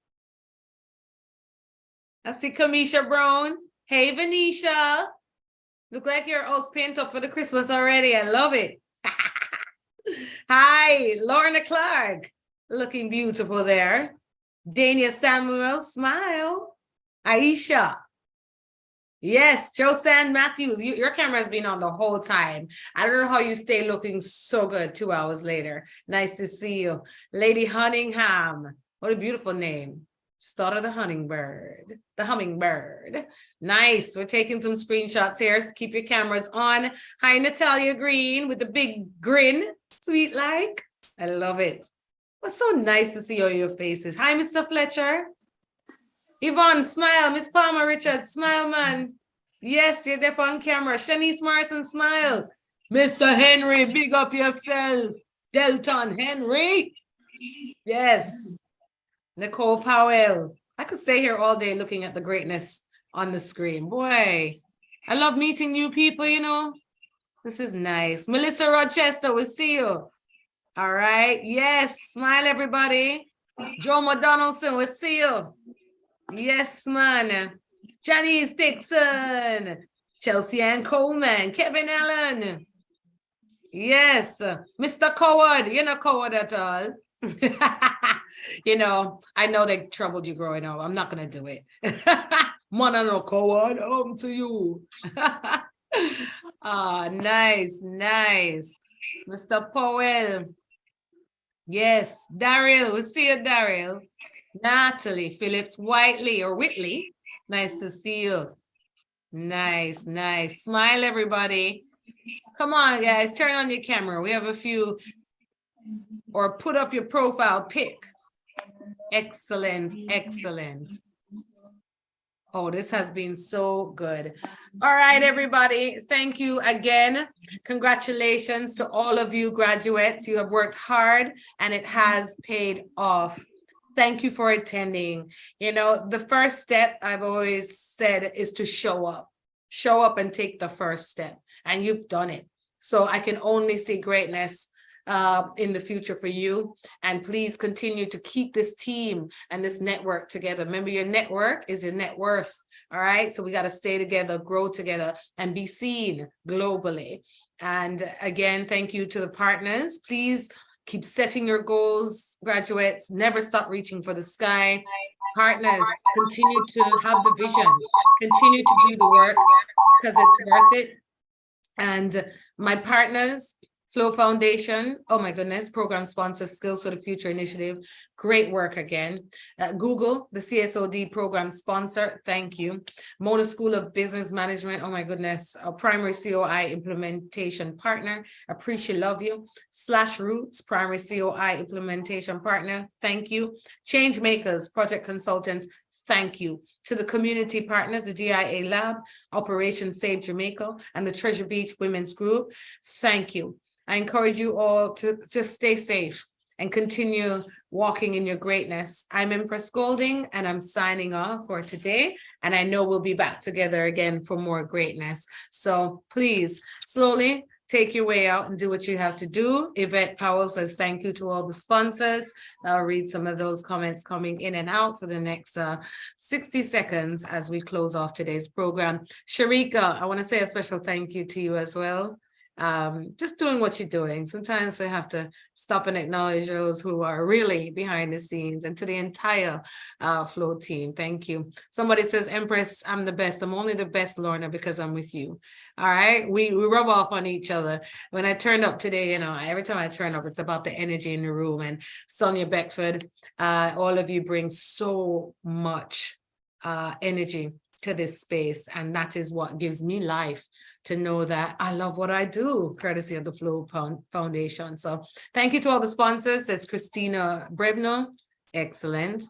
I see Kamisha Brown. Hey, Venetia. Look like your house paint up for the Christmas already. I love it. Hi, Lorna Clark. Looking beautiful there. Dania Samuel, smile. Aisha. Yes, Josanne Matthews, your camera has been on the whole time. I don't know how you stay looking so good 2 hours later. Nice to see you. Lady Hunningham, what a beautiful name. Starter the hummingbird. Nice, we're taking some screenshots here, so keep your cameras on. Hi, Natalia Green with the big grin, sweet like. I love it. What's so nice to see all your faces. Hi, Mr. Fletcher. Yvonne, smile. Miss Palmer Richard, smile, man. Yes, you're there on camera. Shanice Morrison, smile. Mr. Henry, big up yourself. Delton Henry. Yes. Nicole Powell. I could stay here all day looking at the greatness on the screen. Boy, I love meeting new people, This is nice. Melissa Rochester, we'll see you. All right. Yes. Smile, everybody. Joe McDonaldson, we'll see you. Yes, man. Janice Dixon, Chelsea Ann Coleman, Kevin Allen. Yes, Mr. Coward, you're not coward at all. I know they troubled you growing up. I'm not going to do it. Man, I'm not coward. Home to you. Nice. Mr. Powell. Yes, Daryl, we'll see you, Daryl. Natalie Phillips Whitley. Nice to see you. Nice. Smile, everybody. Come on, guys, turn on your camera. We have a few, or put up your profile pic. Excellent. Oh, this has been so good. All right, everybody. Thank you again. Congratulations to all of you graduates. You have worked hard and it has paid off. Thank you for attending. The first step I've always said is to show up. Show up and take the first step. And you've done it. So I can only see greatness in the future for you. And please continue to keep this team and this network together. Remember, your network is your net worth. All right. So we got to stay together, grow together, and be seen globally. And again, thank you to the partners. Please keep setting your goals, graduates. Never stop reaching for the sky. Partners, continue to have the vision. Continue to do the work because it's worth it. And my partners, Flow Foundation, oh my goodness, program sponsor, Skills for the Future Initiative. Great work again. Google, the CSOD program sponsor, thank you. Mona School of Business Management, oh my goodness, a primary COI implementation partner. Appreciate, love you. /Roots, primary COI implementation partner, thank you. Change Makers, project consultants, thank you. To the community partners, the DIA Lab, Operation Save Jamaica, and the Treasure Beach Women's Group, thank you. I encourage you all to just stay safe. and continue walking in your greatness. I'm Empress Golding, and I'm signing off for today. And I know we'll be back together again for more greatness. So please, slowly take your way out and do what you have to do. Yvette Powell says thank you to all the sponsors. I'll read some of those comments coming in and out for the next 60 seconds as we close off today's program. Sharika, I want to say a special thank you to you as well. Just doing what you're doing. Sometimes we have to stop and acknowledge those who are really behind the scenes, and to the entire Flow team. Thank you. Somebody says, Empress, I'm the best. I'm only the best, Lorna, because I'm with you. All right. We rub off on each other. When I turned up today, you know, every time I turn up, it's about the energy in the room. And Sonia Beckford, all of you bring so much energy to this space, and that is what gives me life, to know that I love what I do, courtesy of the Flow Foundation. So thank you to all the sponsors. There's Christina Brebner, excellent.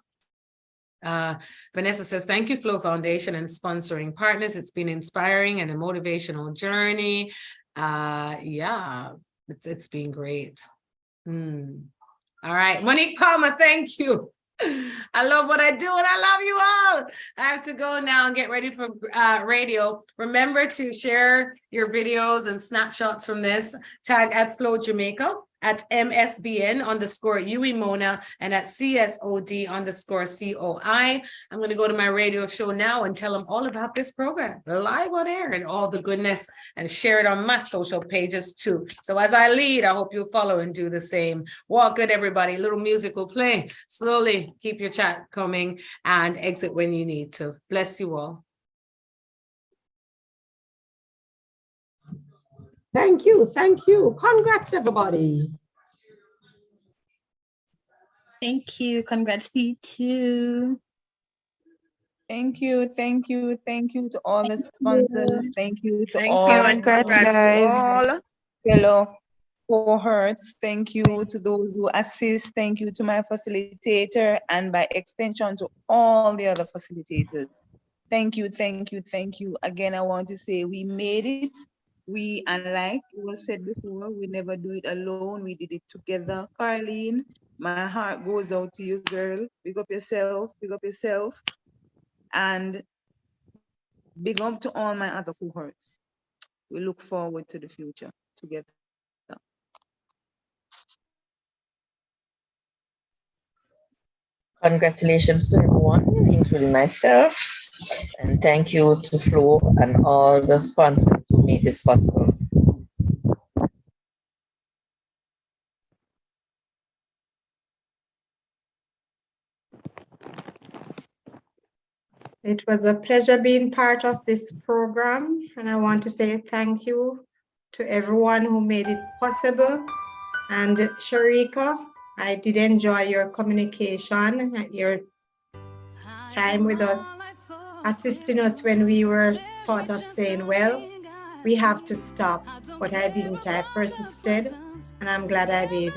Vanessa says, thank you, Flow Foundation, and sponsoring partners. It's been inspiring and a motivational journey. Yeah, it's been great. All right, Monique Palmer, thank you. I love what I do, and I love you all. I have to go now and get ready for radio. Remember to share your videos and snapshots from this. Tag at Flow Jamaica, at MSBN_UEMona, and at CSOD_COI. I'm going to go to my radio show now and tell them all about this program, live on air, and all the goodness, and share it on my social pages too. So as I lead, I hope you'll follow and do the same. Walk good, everybody. Little music will play. Slowly keep your chat coming and exit when you need to. Bless you all. Thank you. Thank you. Congrats, everybody. Thank you. Congrats to you too. Thank you. Thank you. Thank you to all the sponsors. Thank you to all fellow cohorts. Thank you to those who assist. Thank you to my facilitator, and by extension to all the other facilitators. Thank you. Thank you. Thank you. Again, I want to say we made it. We, unlike it was said before, we never do it alone. We did it together. Carlene, my heart goes out to you, girl. Big up yourself. Big up yourself. And big up to all my other cohorts. We look forward to the future together. Congratulations to everyone, including myself. And thank you to Flo and all the sponsors who made this possible. It was a pleasure being part of this program, and I want to say thank you to everyone who made it possible. And Sharika, I did enjoy your communication, your time with us, assisting us when we were sort of saying, well, we have to stop, but I didn't. I persisted, and I'm glad I did.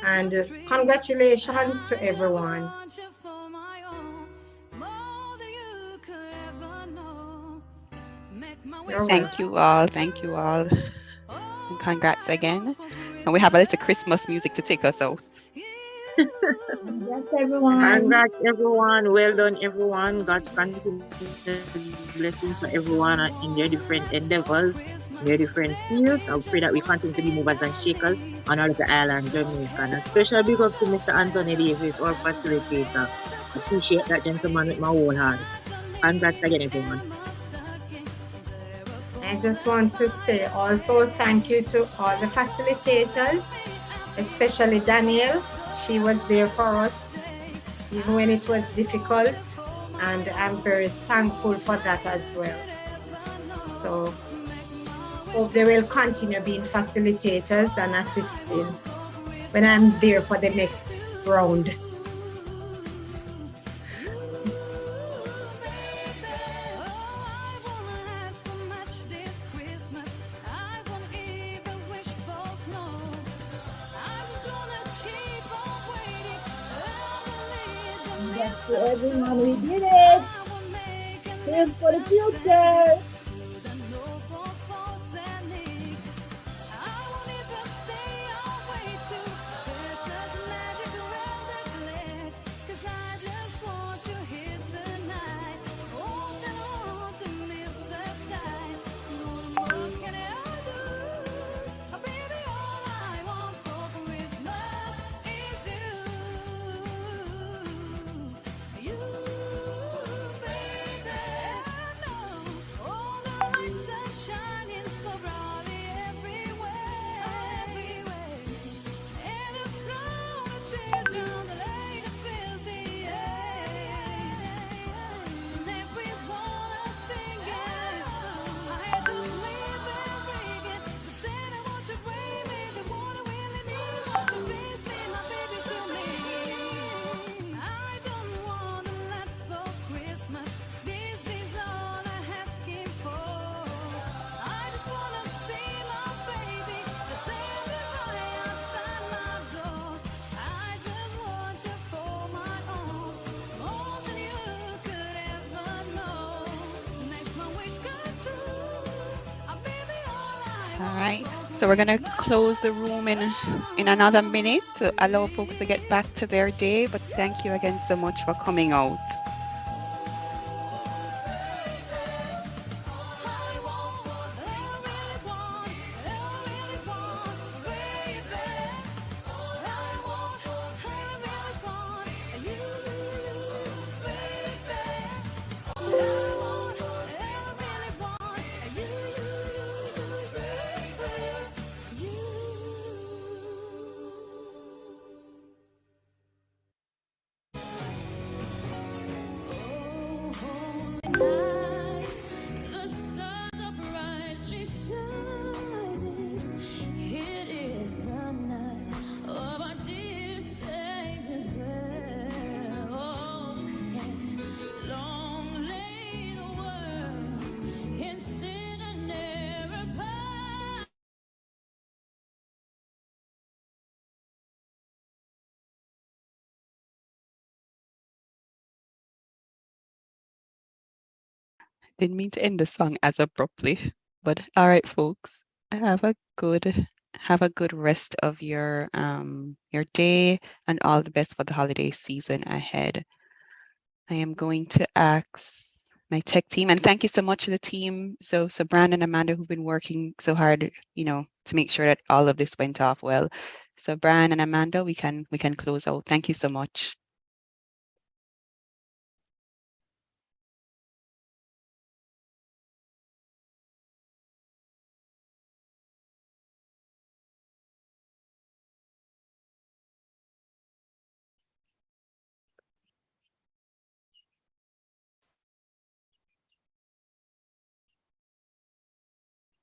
And congratulations to everyone. Thank you all. Thank you all. And congrats again. And we have a little Christmas music to take us out. Congrats, everyone. Congrats, everyone. Well done, everyone. God's continued blessings for everyone in their different endeavors, in their different fields. I pray that we continue to be movers and shakers on all of the island, Jamaica. And a special big up to Mr. Anthony Davis, our facilitator. I appreciate that gentleman with my whole heart. Congrats again, everyone. I just want to say also thank you to all the facilitators, especially Danielle. She was there for us, even when it was difficult, and I'm very thankful for that as well. So, hope they will continue being facilitators and assisting when I'm there for the next round. Congrats to everyone. We did it. Here's for the future. All right, so we're gonna close the room in another minute to allow folks to get back to their day, but thank you again so much for coming out. Didn't mean to end the song as abruptly, but all right, folks, have a good rest of your day and all the best for the holiday season ahead. I am going to ask my tech team, and thank you so much to the team. So Brandon and Amanda, who've been working so hard, to make sure that all of this went off well. So Brian and Amanda, we can close out. Thank you so much.